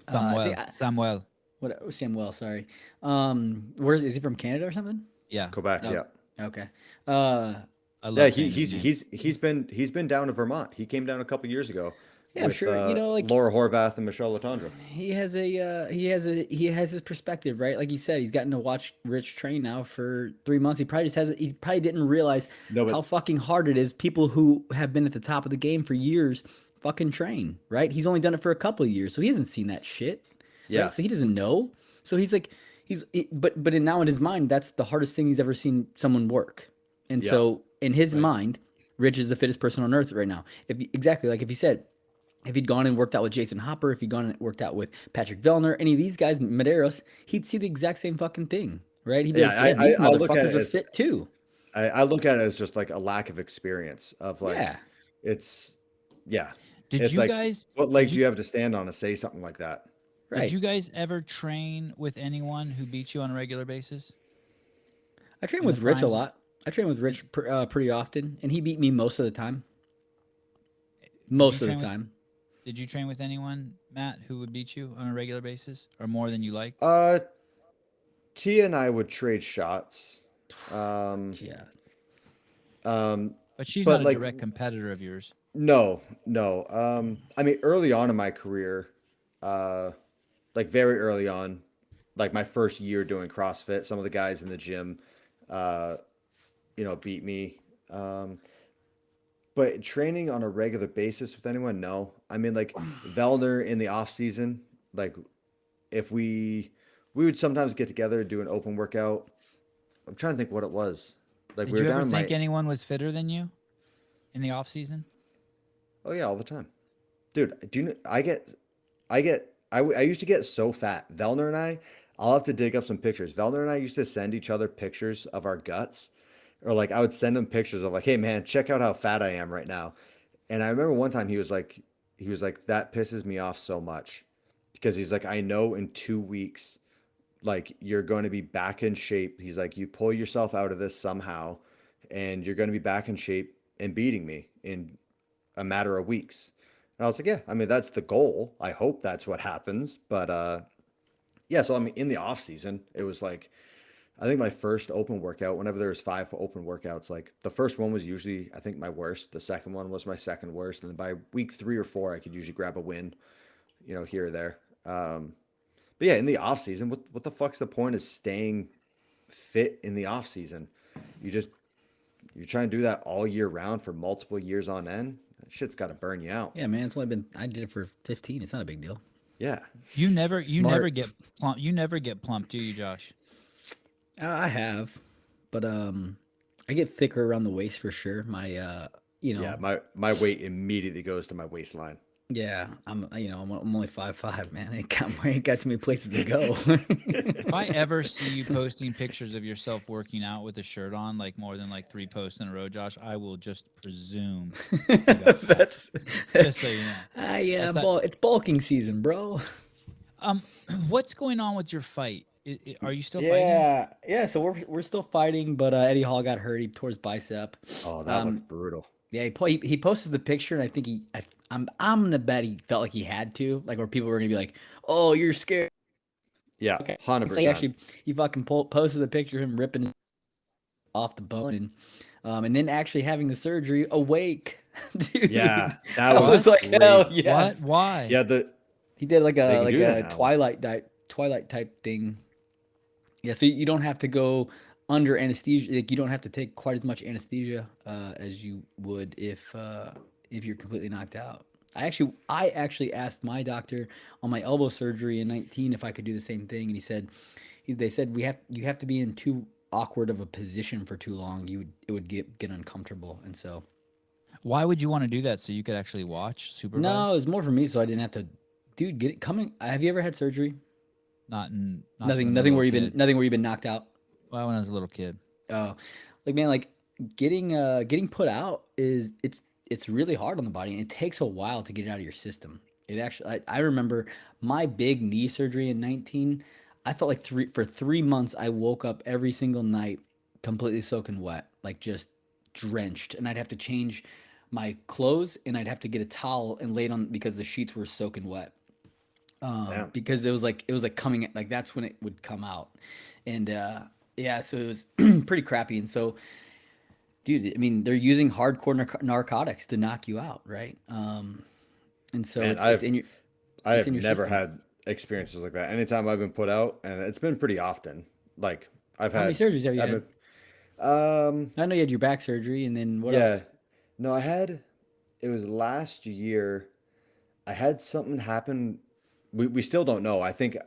think Samuel. what Samuel. Sorry. Where is he from? Canada or something? Yeah. Quebec, No. yeah. Okay. I love Yeah, saying his name. he's been down to Vermont. He came down a couple years ago Yeah, I'm with sure. Like Laura Horvath and Michelle Latondra. he has he has his perspective, right? Like you said, he's gotten to watch Rich train now for 3 months. He probably didn't realize No, how but fucking hard it is. People who have been at the top of the game for years fucking train, right? He's only done it for a couple of years, so he hasn't seen that shit, yeah, right? So he doesn't know. So he's like, now in his mind, that's the hardest thing he's ever seen someone work. And yeah, so in his Right. mind, Rich is the fittest person on earth right now. Exactly like if he said, if he'd gone and worked out with Jason Hopper, if he'd gone and worked out with Patrick Vellner, any of these guys, Medeiros, he'd see the exact same fucking thing, right? He'd be yeah. like, yeah, these I look at motherfuckers it are as fit too. I look at it as just like a lack of experience of Yeah, like it's yeah. Did It's you like guys what did leg do you you have to stand on to say something like that? did right. you guys ever train with anyone who beat you on a regular basis I train in the with Rich a primes? lot. I train with Rich pretty often, and he beat me most of the time. Did you Most of the train with time. Did you train with anyone, Matt, who would beat you on a regular basis or more than you liked? Uh, Tia and I would trade shots. Um, Yeah. um, But she's not but a like direct competitor of yours. no, no. I mean, early on in my career, uh, like very early on, like my first year doing CrossFit, some of the guys in the gym, uh, beat me. But training on a regular basis with anyone, no. I mean, like Vellner in the off season, like if we would sometimes get together do an open workout. I'm trying to think what it was. Like Did we were you down ever in think my anyone was fitter than you in the off season? oh yeah, all the time, dude. Do you know, I used to get so fat. Vellner and I'll have to dig up some pictures. Vellner and I used to send each other pictures of our guts, or like I would send him pictures of like, hey man, check out how fat I am right now. And I remember one time he was like, that pisses me off so much because he's like, I know in 2 weeks, like you're going to be back in shape. He's like, you pull yourself out of this somehow, and you're going to be back in shape and beating me in a matter of weeks. And I was like, yeah, I mean, that's the goal. I hope that's what happens. But yeah, so I mean, in the off season, it was like I think my first open workout, whenever there was 5 open workouts, like the first one was usually, I think, my worst. The second one was my second worst. And then by week 3 or 4, I could usually grab a win, here or there. But yeah, in the off season, what the fuck's the point of staying fit in the off season? You just you're trying to do that all year round for multiple years on end. That shit's got to burn you out. Yeah, man. It's only been I did it for 15. It's not a big deal. Yeah. You never Smart. get plump. You never get plump, do you, Josh? I have, but I get thicker around the waist for sure. My Yeah, my weight immediately goes to my waistline. yeah, I'm only 5'5", man. Ain't got too many places to go. If I ever see you posting pictures of yourself working out with a shirt on, like more than like 3 posts in a row, Josh, I will just presume you got fat. That's Just so you know. yeah, That's that- it's bulking season, bro. What's going on with your fight? Are you still fighting? Yeah. So we're still fighting, but Eddie Hall got hurt. He tore his bicep. Oh, that looked brutal. Yeah, he posted the picture, and I think I'm gonna bet he felt like he had to, like where people were gonna be like, "Oh, you're scared." Yeah, Okay. hundred So percent. he fucking posted the picture of him ripping off the bone, and then actually having the surgery awake, dude. Yeah, I that was was like, hell crazy. yes. What? Why? Yeah, He did like they a can do that now. Twilight type thing. Yeah, so you don't have to go under anesthesia. Like you don't have to take quite as much anesthesia as you would if you're completely knocked out. I actually asked my doctor on my elbow surgery in 19 if I could do the same thing, and they said you have to be in too awkward of a position for too long. It would get uncomfortable, and so Why would you want to do that so you could actually watch, supervise? no, it was more for me, so I didn't have to. Dude, get it coming. Have you ever had surgery? Not since Nothing, I'm a nothing where little you've been, kid. nothing where you've been knocked out. Well, when I was a little kid. Oh, like man, like getting put out it's really hard on the body, and it takes a while to get it out of your system. It actually, I remember my big knee surgery in 19. I felt like for 3 months I woke up every single night completely soaking wet, like just drenched, and I'd have to change my clothes, and I'd have to get a towel and lay it on because the sheets were soaking wet. Damn. Because it was like coming like that's when it would come out, and yeah, so it was pretty crappy. And so, dude, I mean, they're using hardcore narcotics to knock you out, right? And so Man, it's in your I it's have in your never system. had experiences like that. Anytime I've been put out, and it's been pretty often. Like I've How many had, surgeries have you I've had? been, I know you had your back surgery, and then what yeah, else? no, it was last year. I had something happen. We still don't know. I think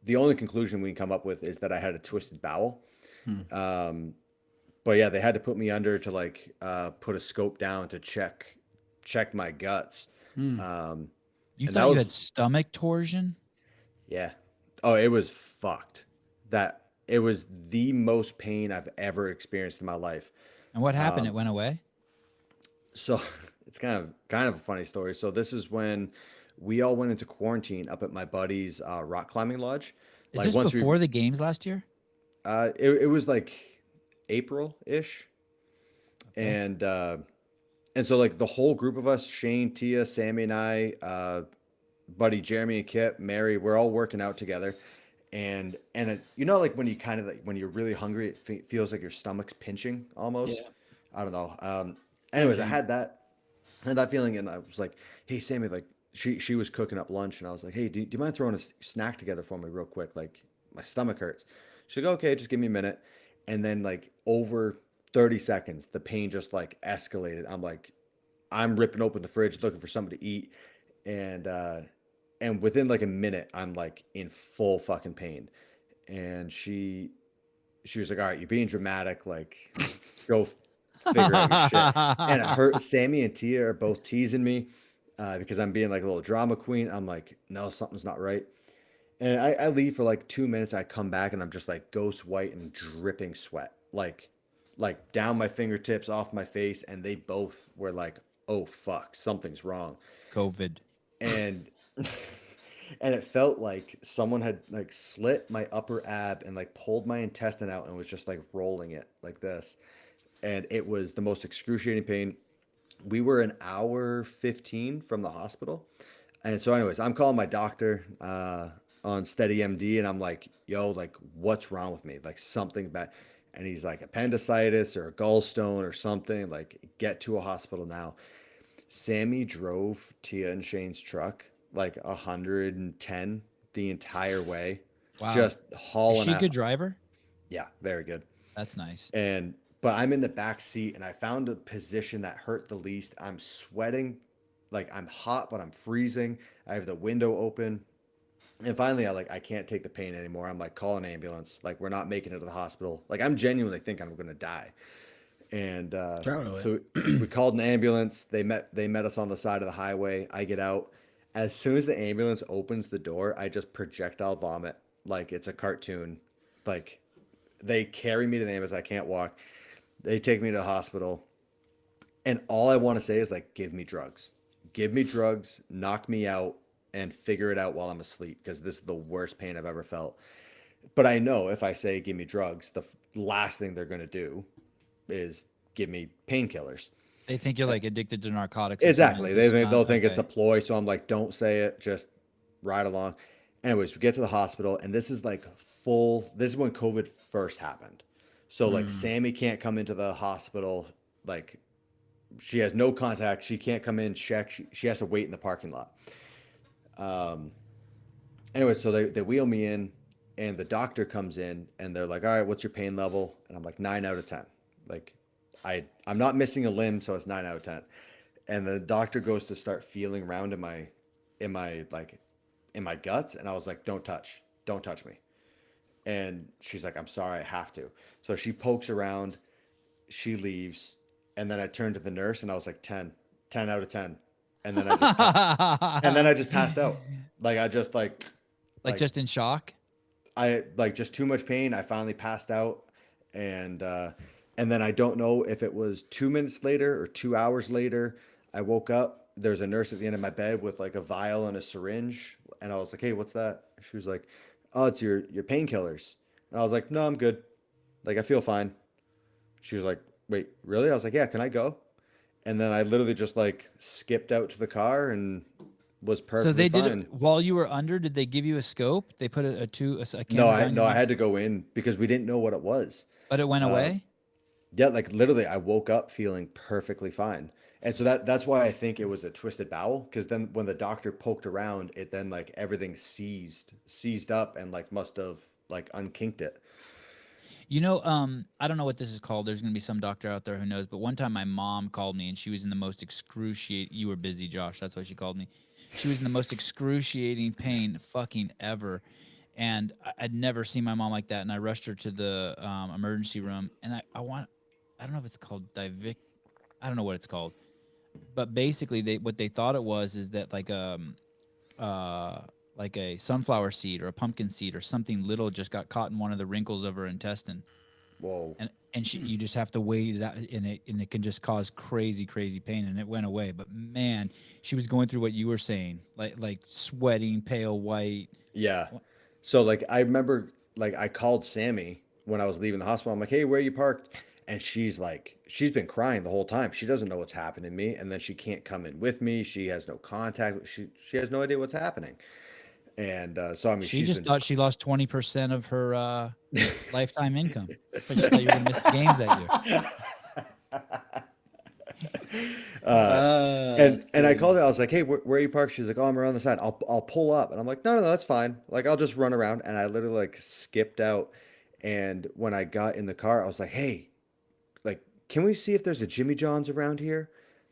the only conclusion we can come up with is that I had a twisted bowel. Hmm. But yeah, they had to put me under to like put a scope down to check my guts. Hmm. Um, You and that thought you had was stomach torsion? yeah. Oh, it was fucked. That it was the most pain I've ever experienced in my life. And what happened? It Um, went away? so it's kind of a funny story. So this is when we all went into quarantine up at my buddy's rock climbing lodge. Is Like this once we before the games last year? it was like April-ish. Okay. And so like the whole group of us, Shane, Tia, Sammy and I, buddy Jeremy and Kip, Mary, we're all working out together. And like when you kind of like when you're really hungry, it feels like your stomach's pinching almost. Yeah. I don't know. I know Anyways, what you mean. I had that feeling, and I was like, "Hey, Sammy," like she was cooking up lunch, and I was like, "Hey, do you mind throwing a snack together for me real quick? Like my stomach hurts." She's like, "Okay, just give me a minute." And then like over 30 seconds, the pain just like escalated. I'm ripping open the fridge looking for something to eat, and within like a minute, I'm like in full fucking pain. And she was like, "All right, you're being dramatic. Like, go figure out your shit." And it hurt. Sammy and Tia are both teasing me because I'm being like a little drama queen. I'm like, no, something's not right. And I leave for like 2 minutes. I come back and I'm just like ghost white and dripping sweat, like down my fingertips, off my face. And they both were like, "Oh fuck, something's wrong." COVID. And and it felt like someone had like slit my upper ab and like pulled my intestine out and was just like rolling it like this. And it was the most excruciating pain. We were an hour 15 from the hospital. And so anyways, I'm calling my doctor. Steady MD, and I'm like, yo, like what's wrong with me? Like something bad. And he's like appendicitis or a gallstone or something. Like get to a hospital now. Sammy drove Tia and Shane's truck like 110 the entire way, Wow. just Is hauling she a ass. good driver? Yeah, very good. That's nice. And but I'm in the back seat and I found a position that hurt the least. I'm sweating, like I'm hot, but I'm freezing. I have the window open. And finally I can't take the pain anymore. I'm like, call an ambulance. Like we're not making it to the hospital. Like I'm genuinely think I'm gonna die. And Proud of it. so we called an ambulance. They met us on the side of the highway. I get out. As soon as the ambulance opens the door, I just projectile vomit like it's a cartoon. Like they carry me to the ambulance. I can't walk. They take me to the hospital. And all I want to say is like, give me drugs. Give me drugs, knock me out, and figure it out while I'm asleep because this is the worst pain I've ever felt. But I know if I say give me drugs, the last thing they're going to do is give me painkillers. They think you're like addicted to narcotics. Or Exactly. something. It's a They'll stunt. think it's a Okay. ploy. So I'm like, don't say it. Just ride along. Anyways, we get to the hospital, and this is like full. This is when COVID first happened. So like Sammy can't come into the hospital. Like she has no contact. She can't come in, check. She has to wait in the parking lot. Um, anyway, so they wheel me in, and the doctor comes in, and they're like, all right, what's your pain level? And I'm like, 9 out of 10. Like I'm not missing a limb, so it's 9 out of 10. And the doctor goes to start feeling around in my guts, and I was like, don't touch me. And she's like, I'm sorry, I have to. So she pokes around, she leaves, and then I turned to the nurse and I was like, 10 out of 10. And then I just passed out. Like I just Like just in shock. I like just too much pain. I finally passed out, and then I don't know if it was 2 minutes later or 2 hours later. I woke up. There's a nurse at the end of my bed with like a vial and a syringe, and I was like, "Hey, what's that?" She was like, "Oh, it's your painkillers." And I was like, "No, I'm good. Like I feel fine." She was like, "Wait, really?" I was like, "Yeah, can I go?" And then I literally just like skipped out to the car and was So perfectly they did fine. it while you were under. Did they give you a scope? They put a No, camera down your I mouth, had to go in because we didn't know what it was. but it went Uh, away. Yeah, like literally, I woke up feeling perfectly fine, and so that's why I think it was a twisted bowel. Because then when the doctor poked around, it then like everything seized up, and like must have like unkinked it. You know, I don't know what this is called. There's gonna be some doctor out there who knows. But one time, my mom called me, and she was in the most excruciating. You were busy, Josh. That's why she called me. She was in the most excruciating pain, fucking ever. And I'd never seen my mom like that. And I rushed her to the emergency room. And I don't know if it's called Divic. I don't know what it's called. But basically, what they thought it was is that like a sunflower seed or a pumpkin seed or something little just got caught in one of the wrinkles of her intestine, Whoa. and you just have to wait it out, and it can just cause crazy pain, and it went away. But man, she was going through what you were saying, like sweating, pale white. Yeah. So like I remember like I called Sammy when I was leaving the hospital. I'm like, "Hey, where are you parked?" And she's been crying the whole time. She doesn't know what's happening to me, and then she can't come in with me. She has no contact. She has no idea what's happening. And so I mean, She she's just been thought she lost 20% of her lifetime income. But she thought you were gonna miss the games that year. And I called her. I was like, "Hey, where are you parked?" She's like, "Oh, I'm around the side. I'll pull up." And I'm like, "No, that's fine. Like, I'll just run around." And I literally like skipped out. And when I got in the car, I was like, "Hey, like, can we see if there's a Jimmy John's around here?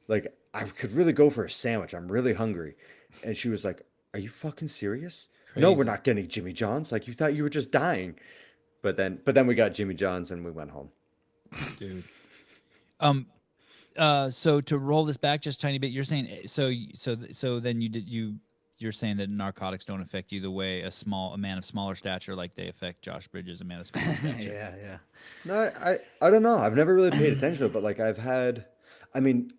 Like, I could really go for a sandwich. I'm really hungry." And she was like, "Are you fucking serious? No, we're Crazy, not getting Jimmy John's. Like, you thought you were just dying." But then we got Jimmy John's and we went home. dude. Um, so to roll this back just a tiny bit, you're saying so then you're saying that narcotics don't affect you the way a man of smaller stature like they affect Josh Bridges, a man of smaller stature. Yeah. No, I don't know. I've never really paid attention to it, but like I've had, I mean,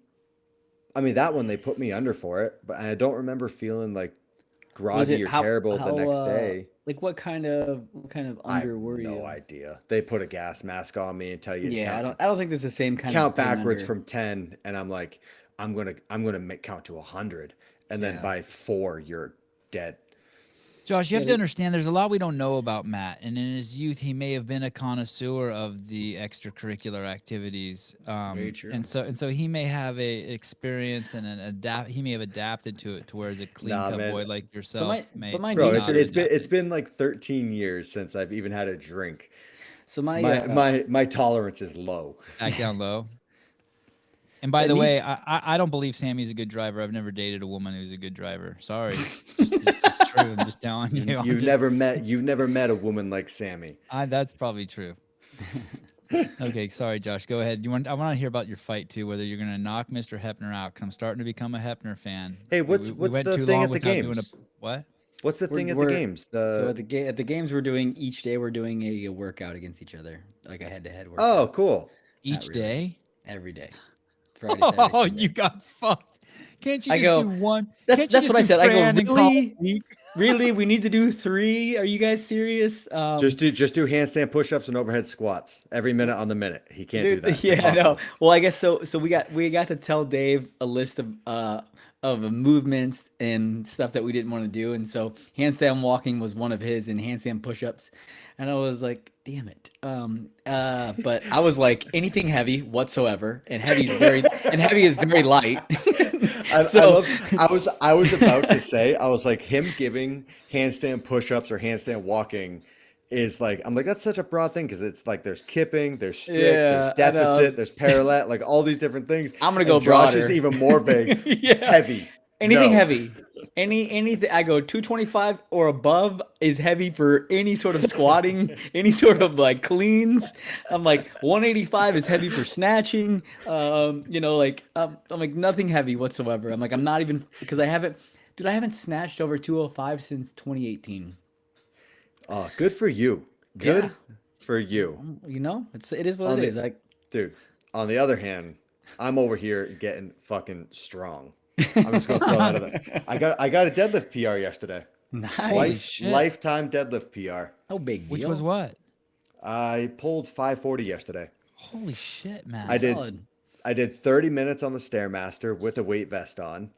that one they put me under for it, but I don't remember feeling like Was groggy it or terrible the how next day. like what kind of I have under were no you? idea. They put a gas mask on me and tell you to Yeah, count I don't think this is the same kind of count pain backwards under. from 10, and I'm like, count to 100, and then Yeah. by 4 you're dead. Josh, you have Yeah, to understand there's a lot we don't know about Matt. And in his youth, he may have been a connoisseur of the extracurricular activities. Very true. And so he may have a experience and he may have adapted to it to where as a clean Nah, cut man. boy like yourself may mind Bro, you, it's, not sir, have it's adapted. been like 13 years since I've even had a drink. so my My tolerance is low. Back down low. And by And the way, these- I don't believe Sammy's a good driver. I've never dated a woman who's a good driver. Sorry, it's true. I'm just telling you. You've never met a woman like Sammy. That's probably true. Okay, sorry, Josh. Go ahead. I want to hear about your fight too. Whether you're gonna knock Mr. Hefner out, because I'm starting to become a Hefner fan. Hey, We what's went the too thing long at the without doing games? what? What's the thing at the we're- games? so at the games we're doing each day we're doing a workout against each other, like a head-to-head workout. Oh, cool. Each really. day? Every day. Friday, Saturday, Oh, Sunday. you got fucked. Can't you I just go, do one? That's Can't you what I just said. do I go, Fran and call it really? a week? Really? We need to do 3? Are you guys serious? Just do handstand push-ups and overhead squats every minute on the minute. He can't do Dude, that. It's yeah, impossible. no. Well, I guess so. So we got to tell Dave a list of movements and stuff that we didn't want to do, and so handstand walking was one of his, and handstand push-ups, and I was like, damn it. But I was like, anything heavy whatsoever, and heavy is very light. I was about to say, I was like, him giving handstand push-ups or handstand walking is like, I'm like, that's such a broad thing because it's like there's kipping, there's strict, Yeah, there's I know. deficit, there's parallel, like all these different things. I'm gonna go And Josh is broader. even more vague. Yeah. Heavy. Anything No. heavy. Anything I go 225 or above is heavy for any sort of squatting, any sort of like cleans. I'm like 185 is heavy for snatching. I'm like nothing heavy whatsoever. I'm like I'm not even because I haven't snatched over 205 since 2018. Oh, good for you. Good Yeah. for you. You know, it is what On it the- is. Like Dude, on the other hand, I'm over here getting fucking strong. I'm just gonna throw that out there. I got a deadlift PR yesterday. nice. shit. Lifetime deadlift PR. No big deal. Which was what? I pulled 540 yesterday. Holy shit, man. I did. Solid. I did 30 minutes on the Stairmaster with a weight vest on,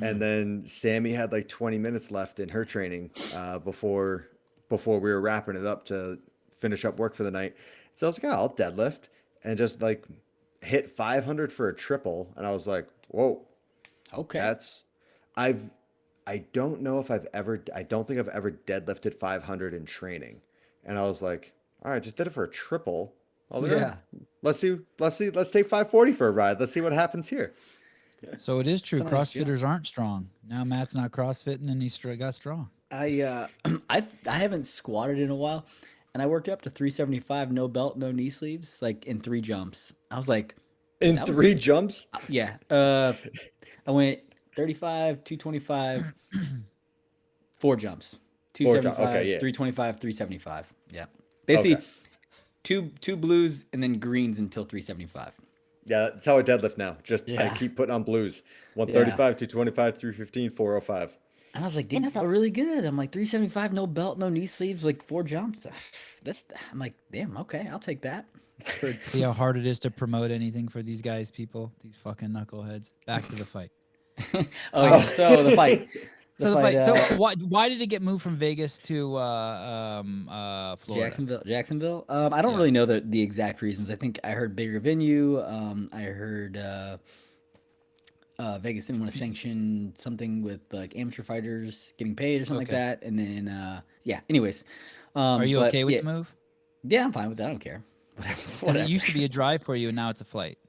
and then Sammy had like 20 minutes left in her training before we were wrapping it up to finish up work for the night. So I was like, oh, I'll deadlift and just like hit 500 for a triple, and I was like, whoa. Okay. I don't know if I don't think I've ever deadlifted 500 in training. And I was like, all right, just did it for a triple. Yeah. Let's take 540 for a ride. Let's see what happens here. So it is true. It's a nice CrossFitters aren't strong. Now Matt's not CrossFitting and he's got strong. I haven't squatted in a while, and I worked up to 375, no belt, no knee sleeves, like in 3 jumps. I was like, In That was- 3 jumps? yeah. I went 35, 225, 4 jumps, 275, Okay, yeah. 325, 375. Yeah, basically Okay. two blues and then greens until 375. Yeah, that's how I deadlift now. Just I Yeah. keep putting on blues. 135, 225, 315, 405. And I was like, damn, that felt really good. I'm like 375, no belt, no knee sleeves, like 4 jumps. I'm like, damn, okay, I'll take that. See how hard it is to promote anything for these guys, people, these fucking knuckleheads. Back to the fight. Oh yeah, so the fight. So the fight. uh, So why did it get moved from Vegas to Florida? Jacksonville. I don't Yeah. really know the exact reasons. I think I heard bigger venue. I heard Vegas didn't want to sanction something with like amateur fighters getting paid or something Okay. like that. And then yeah. Anyways, Are you but okay with yeah, the move? Yeah, I'm fine with that. I don't care. Whatever. 'Cause it used to be a drive for you, and now it's a flight.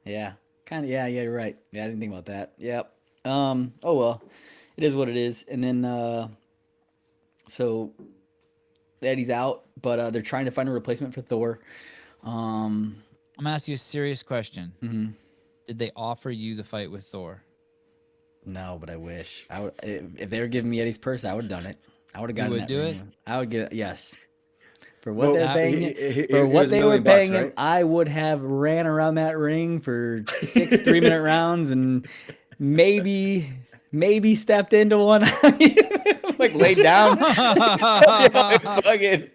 Yeah, kind of. Yeah, you're right. Yeah, I didn't think about that. Yep. Oh well, it is what it is. And then so Eddie's out, but they're trying to find a replacement for Thor. I'm gonna ask you a serious question. Mhm. Did they offer you the fight with Thor? No, but I wish I would. If they were giving me Eddie's purse, I would have done it. I would have gotten would that do ring. it? I would get yes. For what Well, they're paying, he for was what $1 they were million paying bucks, him, right? I would have ran around that ring for 6 3-minute rounds and maybe stepped into one, like laid down. Fucking,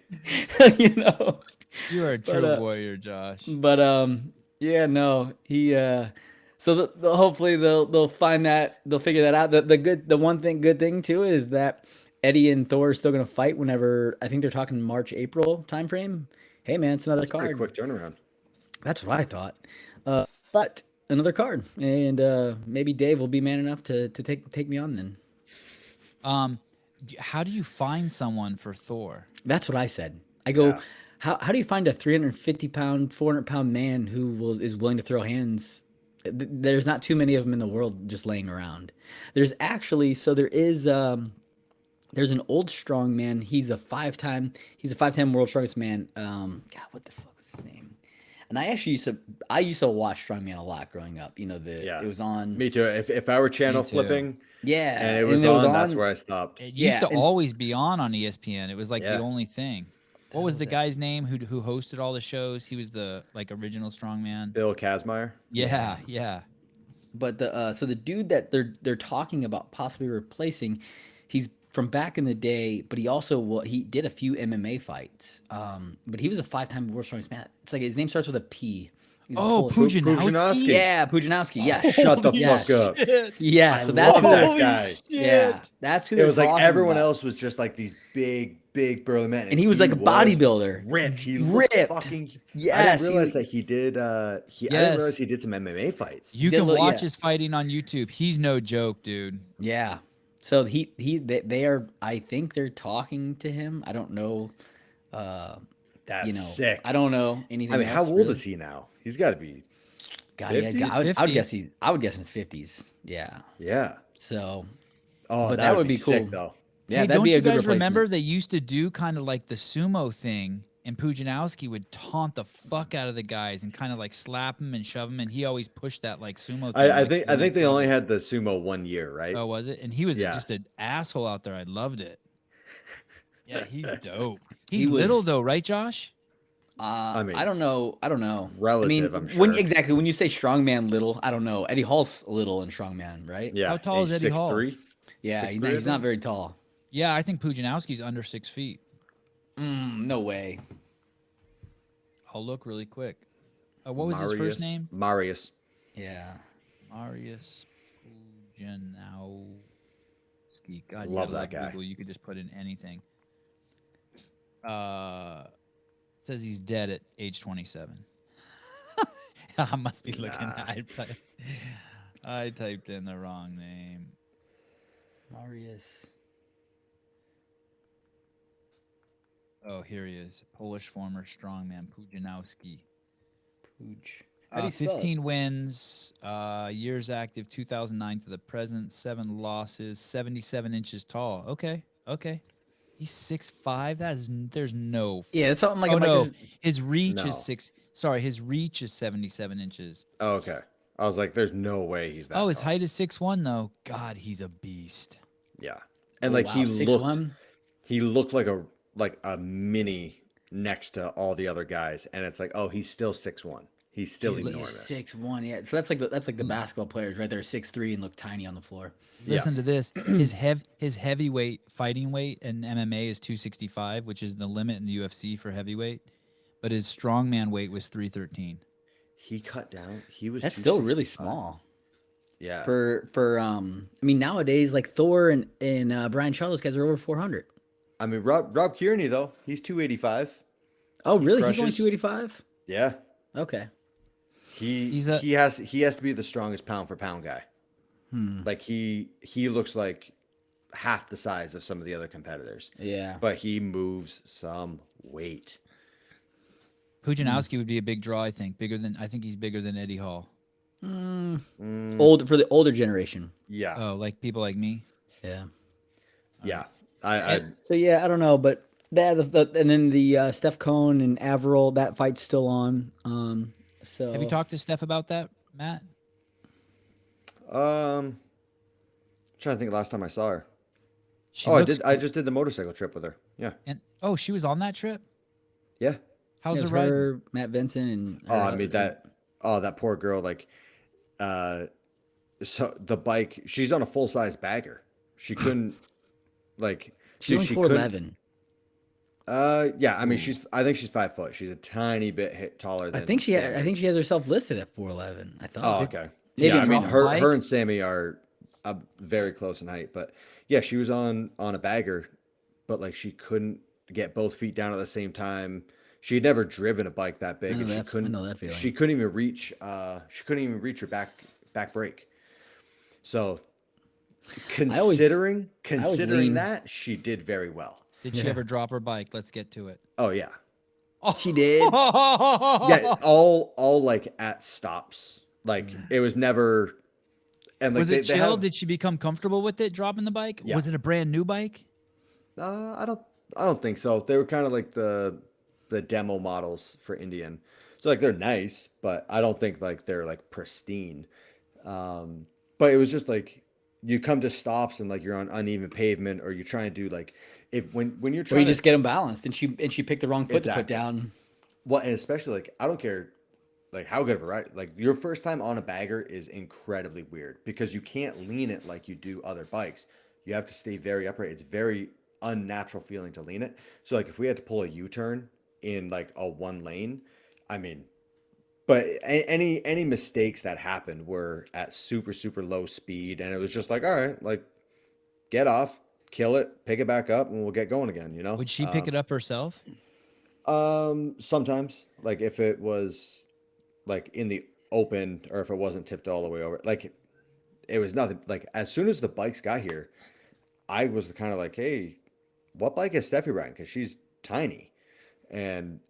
you know. You are a But, true warrior, Josh. But yeah, no, he so hopefully they'll find that, they'll figure that out. The good thing too is that Eddie and Thor are still gonna fight whenever I think they're talking March, April timeframe. Hey man, it's another Pretty card. quick turnaround. That's what I thought. But another card, and maybe Dave will be man enough to take me on then. How do you find someone for Thor? That's what I said. I go, Yeah. how do you find a 350-pound, 400-pound man who is willing to throw hands? There's not too many of them in the world just laying around. There's actually, there's an old strong man. He's a five-time world's strongest man. God, what the fuck was his name? And I used to watch strongman a lot growing up. You know, it was on. Me too. If I were channel too. flipping, Yeah, and it was on, that's where I stopped. It used Yeah, to always be on ESPN. It was like Yeah. the only thing. What was the guy's name who hosted all the shows? He was the like original strongman. Bill Kazmaier. Yeah. But the dude that they're talking about possibly replacing, he's from back in the day, but he did a few MMA fights. But he was a 5-time world strongest man. It's like his name starts with a P. He's a Oh, Polish- Pudzianowski. Yeah, Pudzianowski. Yeah, Shut the Holy fuck up. shit. yeah. I So that's love who that they're, guy. yeah, that's who It they're was like talking everyone about. else was just like these big burly men, And he was like a bodybuilder. Ripped. He looked Ripped. fucking. I Yes, didn't realize that he did. I didn't Yes. realize he did some MMA fights. You Did a can little- watch yeah. his fighting on YouTube. He's no joke, dude. Yeah. So they are. I think they're talking to him. I don't know. That's sick. I don't know anything. I mean, how else, old really. is he now? He's got to be. God, yeah, 50? I would 50. guess I would guess in his 50s. Yeah. Yeah. So Oh, But that would be cool. sick, though. yeah, Hey, that'd don't be you a good guys remember replacement. they used to do kind of like the sumo thing, and Pudzianowski would taunt the fuck out of the guys and kind of like slap them and shove them, and he always pushed that like sumo thing. I like, think to I the think next they only level. had the sumo 1 year, right? Oh, was it? And he was Yeah. just an asshole out there. I loved it. Yeah, he's dope. He He's was- little though, right, Josh? I mean, don't know. relative, I I'm mean, when sure. exactly when you say strongman little, I don't know. Eddie Hall's little in strongman, right? Yeah. How tall is he's Eddie Hall? 6'3". Yeah, 6'3", he's I not think? very tall. Yeah, I think Pudzianowski's under 6 feet. No way. I'll look really quick. What was his first name? Marius. Yeah. Marius Pudzianowski. God, you Love gotta that guy. Google. You could just put in anything. Says he's dead at age 27. I must be looking. Nah. I typed in the wrong name. Marius. Oh, here he is. Polish former strongman Pudzianowski. Pooch. How do you spell it? 15 wins, years active 2009 to the present, 7 losses, 77 inches tall. Okay. He's 6'5". There's no. Yeah, it's something like. Oh I'm like, no, this- his reach No. is 6. Sorry, his reach is 77 inches. Oh, okay. I was like, there's no way he's that Oh, his tall. height is 6'1" though. God, he's a beast. Yeah. And Oh, like wow, he 6'1"? looked like a mini next to all the other guys, and it's like, oh, he's still 6'1". He's still Dude, enormous. 6'1", yeah. So that's like the basketball players right there, 6'3" and look tiny on the floor. Yeah. Listen to this. His heavyweight fighting weight in MMA is 265, which is the limit in the UFC for heavyweight. But his strongman weight was 313. He cut down. He was. That's still really 265. small. Yeah. I mean nowadays like Thor and Brian Shaw, those guys are over 400. I mean, Rob Kearney though, he's 285. Oh really? He's only crushes. 285? Yeah. Okay. He has to be the strongest pound for pound guy. Like he looks like half the size of some of the other competitors, Yeah. but he moves some weight. Pudzianowski would be a big draw, I think. I think he's bigger than Eddie Hall. Old for the older generation. Yeah. Oh, like people like me. Yeah. Yeah. I So yeah, I don't know, but that and then the Steph Cohn and Averill, that fight's still on. So Have you talked to Steph about that, Matt? trying to think of last time I saw her. She Oh, I looks did. I just did the motorcycle trip with her. Yeah. And she was on that trip. Yeah. How's It it was right? her, Matt Vincent, and Oh, I mean that poor girl. Like, so the bike. She's on a full size bagger. She couldn't, like, she's only she 4'11". Yeah. I mean, I think she's 5 foot. She's a tiny bit taller than. I think she Sammy. has herself listed at 4'11". I thought. Oh, okay. Maybe Yeah, I I'm mean, wrong. her Bike? her and Sammy are very close in height, but Yeah, she was on a bagger, but like she couldn't get both feet down at the same time. She had never driven a bike that I big, know and that. I know that she feeling. couldn't even reach her back brake. So I always, I always considering lean. that, she did very well. Did she Yeah, ever drop her bike? Let's get to it. Oh yeah. she did. Yeah, Oh, all like at stops. Like it was never, and like was it they chill? have, Did she become comfortable with it dropping the bike? yeah. Was it a brand new bike? I don't think so. They were kind of like the demo models for Indian. So like they're nice, but I don't think like they're like pristine. But it was just like you come to stops and like you're on uneven pavement, or you're trying to do like if when you're Or you trying to just get them balanced, and she picked the wrong foot to put exactly. down. Well, and especially like I don't care like how good of a ride, like your first time on a bagger is incredibly weird because you can't lean it like you do other bikes. You have to stay very upright. It's very unnatural feeling to lean it. So like if we had to pull a U-turn in like a one lane, I mean, but any mistakes that happened were at super low speed, and it was just like, all right, like get off, kill it, pick it back up, and we'll get going again, you know? Would she pick it up herself? Sometimes like if it was like in the open, or if it wasn't tipped all the way over, like it was nothing. Like as soon as the bikes got here, I was kind of like, hey, what bike is Steffi riding? Because she's tiny. And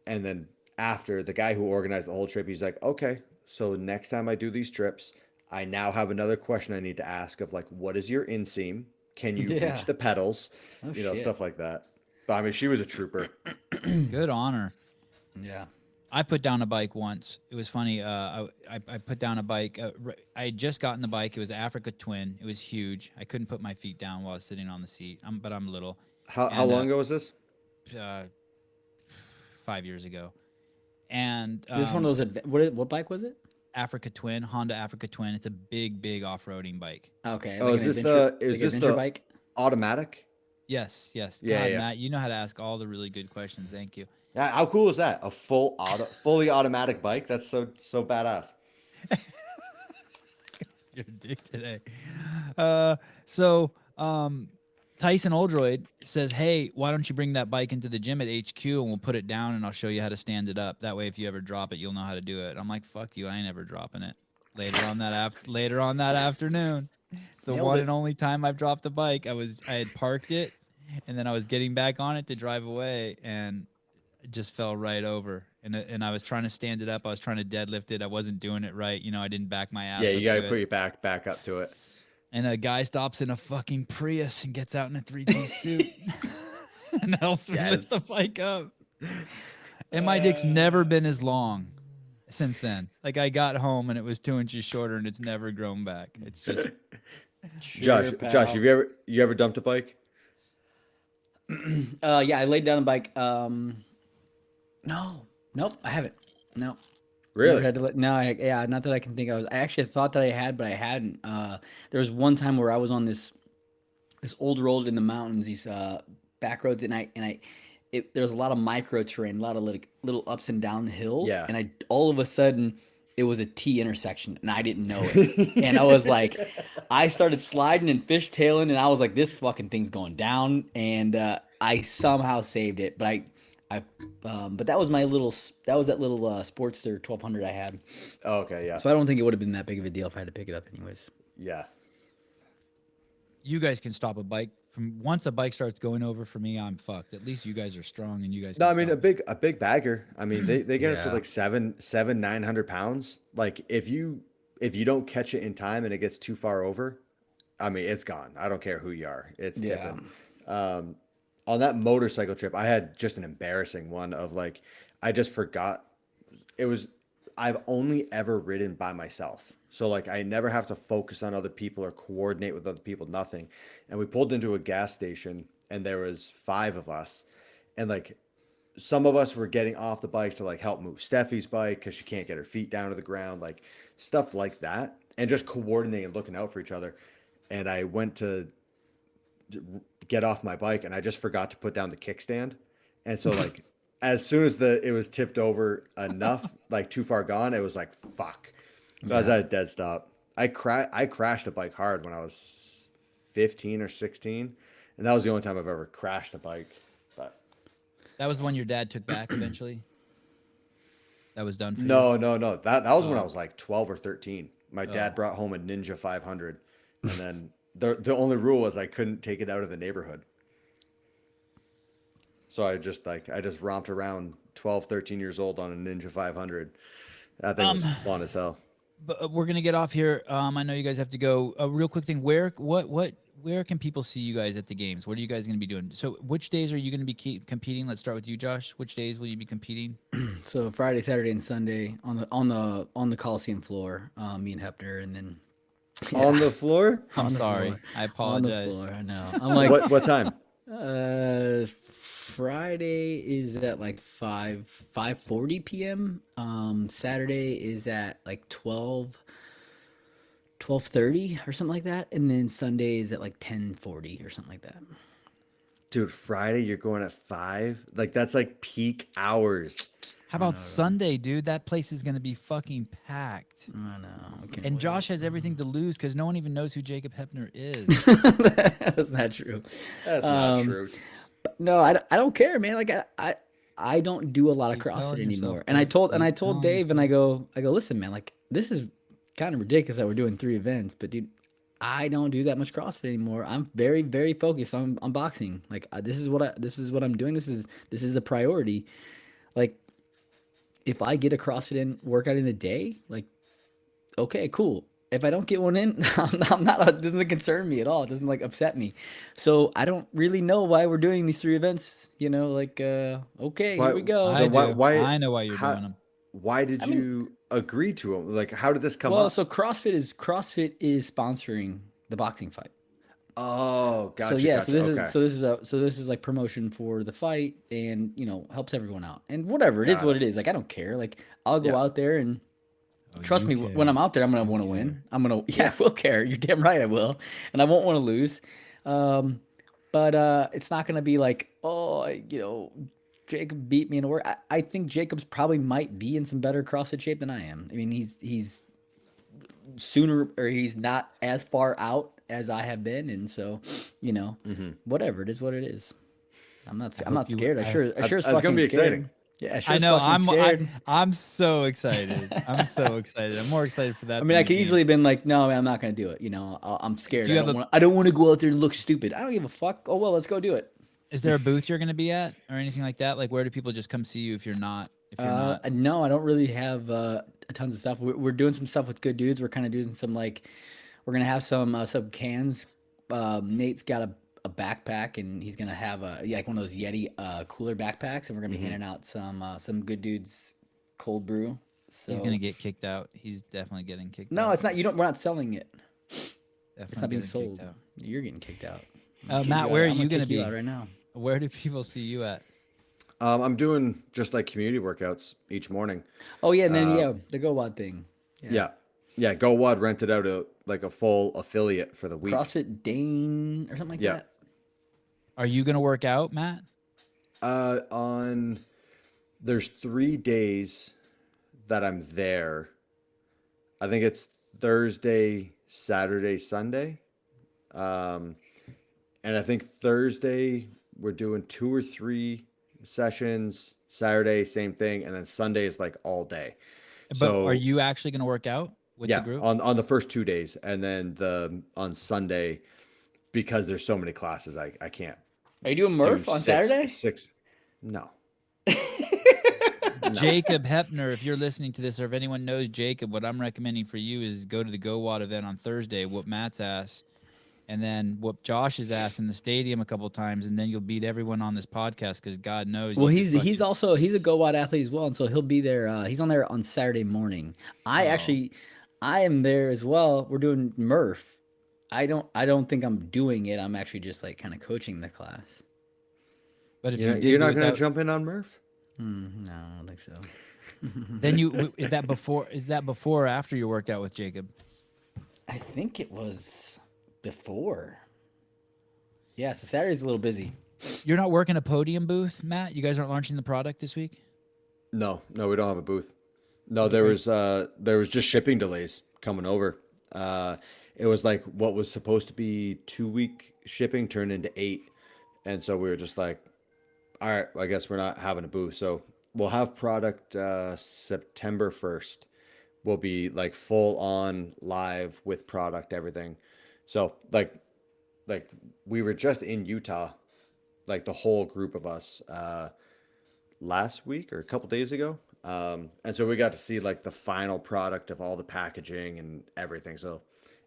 then after, the guy who organized the whole trip, he's like, okay, so next time I do these trips, I now have another question I need to ask of like, what is your inseam? Can you Yeah. reach the pedals? Oh You know, shit. stuff like that. But I mean, she was a trooper. Good honor. Yeah. I put down a bike once. It was funny. I put down a bike. I had just gotten the bike. It was Africa Twin. It was huge. I couldn't put my feet down while I was sitting on the seat. But I'm little. How And long ago was this? 5 years ago. And This is one of those. What bike was it? Africa Twin, Honda Africa Twin. It's a big off-roading bike. Okay. Oh, Like is an this adventure, is like this adventure the bike? automatic? Yes. Yeah, God, yeah. Matt, you know how to ask all the really good questions. Thank you. Yeah, how cool is that? A fully automatic bike? That's so badass. You're a dick today. So Tyson Oldroyd says, hey, why don't you bring that bike into the gym at HQ and we'll put it down and I'll show you how to stand it up. That way, if you ever drop it, you'll know how to do it. I'm like, fuck you. I ain't ever dropping it. Later on that afternoon. It's the Nailed one it. and only time I've dropped the bike. I had parked it and then I was getting back on it to drive away and it just fell right over. And I was trying to stand it up. I was trying to deadlift it. I wasn't doing it right. You know, I didn't back my ass Yeah, up you gotta to put it. your back up to it. And a guy stops in a fucking Prius and gets out in a three-piece suit and helps me lift the bike up. And my dick's never been as long since then. Like I got home and it was 2 inches shorter and it's never grown back. It's just Josh, Sure, Josh, pal. have you ever dumped a bike? Yeah, I laid down a bike. No, nope, I haven't. No, never Really? had to let. No, yeah, not that I can think. I actually thought that I had, but I hadn't. There was one time where I was on this old road in the mountains, these back roads, and there was a lot of micro terrain, a lot of little ups and down hills, Yeah. and I all of a sudden it was a T intersection, and I didn't know it, and I was like, I started sliding and fishtailing, and I was like, this fucking thing's going down, and I somehow saved it, but but that was that little Sportster 1200 I had, Oh, okay, yeah. so I don't think it would have been that big of a deal if I had to pick it up anyways. Yeah. you guys can stop a bike from once a bike starts going over for me, I'm fucked. At least you guys are strong and you guys No, can I mean stop it. a big bagger. I mean they get up to Yeah. like 900 pounds. Like if you don't catch it in time and it gets too far over, I mean it's gone. I don't care who you are. It's Yeah. tipping. On that motorcycle trip, I had just an embarrassing one of like I just forgot it was I've only ever ridden by myself. So like I never have to focus on other people or coordinate with other people, nothing. And we pulled into a gas station and there was 5 of us. And like some of us were getting off the bikes to like help move Steffi's bike because she can't get her feet down to the ground, like stuff like that. And just coordinating and looking out for each other. And I went to get off my bike and I just forgot to put down the kickstand. And so like as soon as it was tipped over enough, like too far gone, it was like fuck. So I was at a dead stop. I crashed a bike hard when I was 15 or 16, and that was the only time I've ever crashed a bike. But That was the one your dad took back eventually. That was done for you. no. That was when I Oh. was like 12 or 13. My dad brought home a Ninja 500, and then the only rule was I couldn't take it out of the neighborhood. So I just romped around 12, 13 years old on a Ninja 500. That thing was fun as hell. But we're gonna get off here. I know you guys have to go. A real quick thing. Where can people see you guys at the games? What are you guys gonna be doing? So which days are you gonna be competing? Let's start with you, Josh. Which days will you be competing? So Friday, Saturday, and Sunday on the Coliseum floor, me and Hepner, and then On the floor? I'm on the sorry. floor. I On apologize. the floor. I know. I'm like, What time? Friday is at like 5:40 p.m. Saturday is at like 12:30 or something like that, and then Sunday is at like 10:40 or something like that. Dude, Friday you're going at 5? Like that's like peak hours. How about Sunday, dude? That place is gonna be fucking packed. I know. I can't And wait. Josh has everything to lose because no one even knows who Jacob Hepner is. That's not true. That's not true. No, I don't care, man. Like I don't do a lot of Keep telling CrossFit yourself anymore. that. And I told Keep telling Dave, and I go, listen, man, like this is kind of ridiculous that we're doing 3 events, but dude, I don't do that much CrossFit anymore. I'm very, very focused on boxing. Like this is what I'm doing. This is the priority. Like if I get a CrossFit workout in a day, like okay, cool. If I don't get one in, I'm not. It doesn't concern me at all. It doesn't like upset me. So I don't really know why we're doing these 3 events. You know, like okay, Why- here we go. I Why- do. why- I know why you're how- doing them. Why did you agree to them? Like how did this come Well, up? so CrossFit is sponsoring the boxing fight. Oh, gotcha. So yeah, gotcha. so Okay. this is like promotion for the fight, and helps everyone out, and whatever it is, Got what it. it is. Like I don't care. Like I'll go Yeah. out there and trust you me, care. when I'm out there, I'm gonna want to win. I'm gonna I will care. You're damn right I will, and I won't want to lose. But it's not gonna be like Jacob beat me in a work. I think Jacob's probably might be in some better CrossFit shape than I am. I mean, he's sooner, or he's not as far out as I have been, and so whatever it is, what it is. I'm not you- scared. I sure as That's fucking gonna be scared. exciting. Yeah, sure I as know. fucking scared. I'm so excited. I'm so excited. I'm more excited for that. I than mean, I the could game. easily have been like, no, man, I'm not gonna do it. I'm scared. Do you I have don't want to go out there and look stupid. I don't give a fuck. Oh well, let's go do it. Is there a booth you're going to be at or anything like that? Like, where do people just come see you if you're not? No, I don't really have tons of stuff. We're doing some stuff with good dudes. We're kind of doing some we're gonna have some cans. Nate's got a backpack, and he's gonna have like one of those Yeti cooler backpacks, and we're gonna be handing out some good dudes cold brew. So He's going to get kicked out. He's definitely getting kicked out. no, it's not. We're not selling it. Definitely It's not being getting kicked sold. out. You're getting kicked out. Matt, where are you going gonna be? right now? Where do people see you at? I'm doing just like community workouts each morning. Oh yeah, and then the Go Wad thing. Yeah. Go Wad rented out a full affiliate for the week. CrossFit Dane or something like Yeah. that. Are you gonna work out, Matt? There's 3 days that I'm there. I think it's Thursday, Saturday, Sunday. And I think Thursday we're doing 2 or 3 sessions. Saturday, same thing, and then Sunday is like all day. But So are you actually gonna work out with the group? on the first 2 days, and then on Sunday, because there's so many classes, I can't. Are you doing Murph do on six- Saturday? Six. No. Jacob Hepner, if you're listening to this, or if anyone knows Jacob, what I'm recommending for you is go to the Go Wad event on Thursday, whoop Matt's ass, and then whoop Josh's ass in the stadium a couple times, and then you'll beat everyone on this podcast because God knows. Well, you could he's a Go Wad athlete as well, and so he'll be there. He's on there on Saturday morning. I am there as well. We're doing Murph. I don't think I'm doing it. I'm actually just like kind of coaching the class. But if You're you did not do it going to that- jump in on Murph? No, I don't think so. then is that before or after your workout with Jacob? I think it was before. Yeah, so Saturday's a little busy. You're not working a podium booth, Matt? You guys aren't launching the product this week? No, we don't have a booth. No, there was just shipping delays coming over. it was like what was supposed to be 2 week shipping turned into 8. And so we were just like, all right, I guess we're not having a booth. So we'll have product September 1st. We'll be like full on live with product, everything. So like we were just in Utah, like the whole group of us, last week or a couple days ago. And so we got to see like the final product of all the packaging and everything. So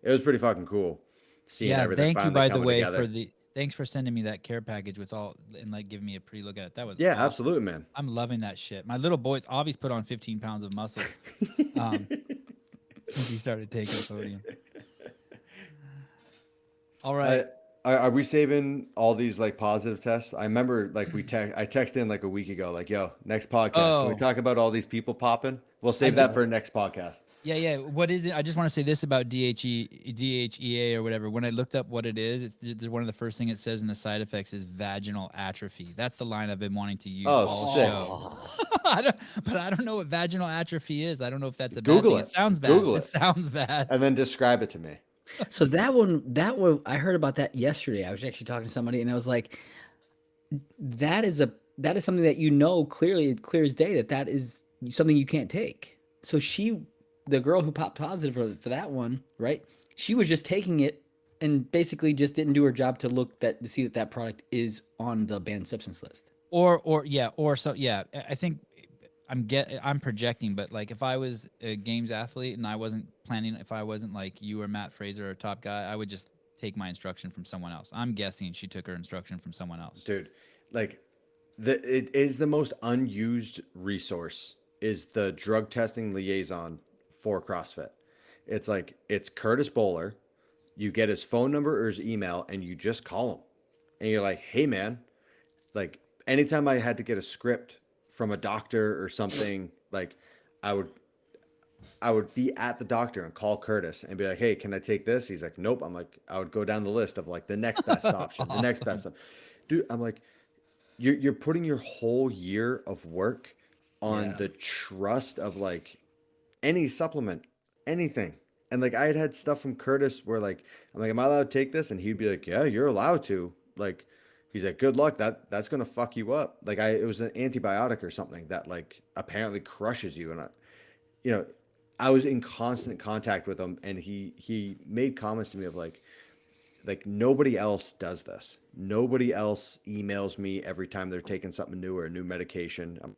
it was pretty fucking cool seeing Yeah, everything thank you finally by the coming way together. thanks for sending me that care package with all and like giving me a pre look at it. That was Yeah, awesome. absolutely, man. I'm loving that shit. My little boy's obviously put on 15 pounds of muscle since he started taking podium. All right. Are we saving all these like positive tests? I remember like I texted in like a week ago, like, yo, next podcast, can we Oh, talk about all these people popping? We'll save that for next podcast. yeah. What is it? I just want to say this about DHEA or whatever. When I looked up what it is, it's one of the first thing it says in the side effects is vaginal atrophy. That's the line I've been wanting to use all sick. show. But I don't know what vaginal atrophy is. I don't know if that's a Google bad thing. it. It sounds bad. Google It it. sounds bad. And then describe it to me. So that one, I heard about that yesterday. I was actually talking to somebody, and I was like, that is something that clearly, clear as day, that is something you can't take. So the girl who popped positive for that one, right? She was just taking it and basically just didn't do her job to see that product is on the banned substance list. I think I'm projecting, but like if I was a games athlete and I wasn't planning, if I wasn't like you or Matt Fraser or top guy, I would just take my instruction from someone else. I'm guessing she took her instruction from someone else. Dude, like it is the most unused resource is the drug testing liaison for CrossFit. It's Curtis Bowler. You get his phone number or his email and you just call him. And you're like, hey man, like anytime I had to get a script from a doctor or something, like I would be at the doctor and call Curtis and be like, hey, can I take this? He's like, nope. I'm like, I would go down the list of like the next best option, the next best. Dude, I'm like, you're putting your whole year of work on the trust of like any supplement, anything. And like I had stuff from Curtis where like I'm like, am I allowed to take this? And he'd be like, yeah, you're allowed to. Like he's like, good luck. That's gonna fuck you up. Like it was an antibiotic or something that like apparently crushes you. And I was in constant contact with him, and he made comments to me of like nobody else does this. Nobody else emails me every time they're taking something new or a new medication. I'm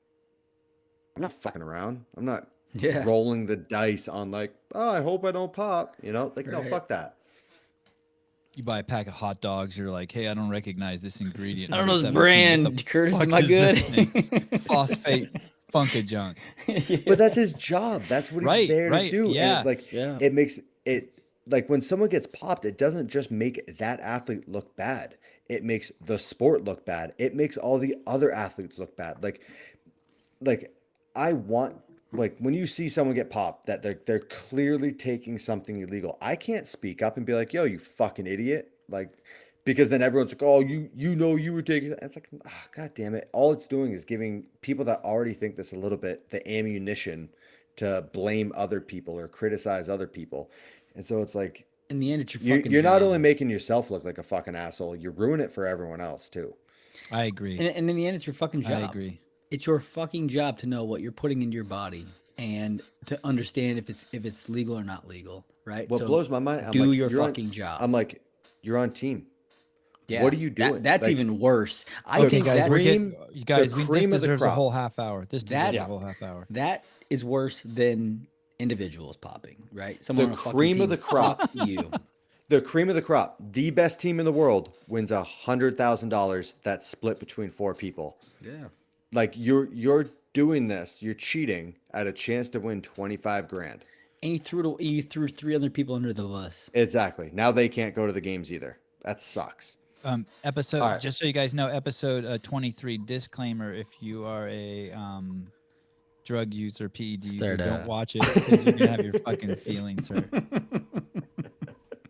not fucking around. I'm not rolling the dice on like, oh, I hope I don't pop. No, fuck that. You buy a pack of hot dogs, you're like, hey, I don't recognize this ingredient. I don't know this 17. brand. Curtis, am I good? Phosphate Funka junk. But that's his job. That's what he's there to do. Yeah. And it makes it like when someone gets popped, it doesn't just make that athlete look bad. It makes the sport look bad. It makes all the other athletes look bad. Like I want, like when you see someone get popped that they're clearly taking something illegal, I can't speak up and be like, yo, you fucking idiot. Like, because then everyone's like, oh, you were taking it. It's like, oh, God damn it. All it's doing is giving people that already think this a little bit the ammunition to blame other people or criticize other people. And so it's like, in the end, it's your fucking you're job. not only making yourself look like a fucking asshole, you ruin it for everyone else too. I agree. And in the end, it's your fucking job. I agree. It's your fucking job to know what you're putting into your body and to understand if it's legal or not legal, right? What blows my mind, I'm do like, your you're fucking on, job. I'm like, you're on team. Yeah. What are you doing? That's Like, even worse. I Okay, think guys, that's, we're cream- getting, you guys, the this cream of the deserves a crop. whole half hour. This deserves That- a whole half hour. that is worse than individuals popping, right? Someone The on a fucking cream of team, the crop. fuck you. The cream of the crop, the best team in the world wins $100,000 that's split between 4 people. Yeah. Like you're doing this, you're cheating at a chance to win 25 grand. And you threw 3 other people under the bus. Exactly. Now they can't go to the games either. That sucks. Episode, All right. just so you guys know, episode 23, disclaimer, if you are a drug user, PED user, don't watch it because you're going to have your fucking feelings hurt.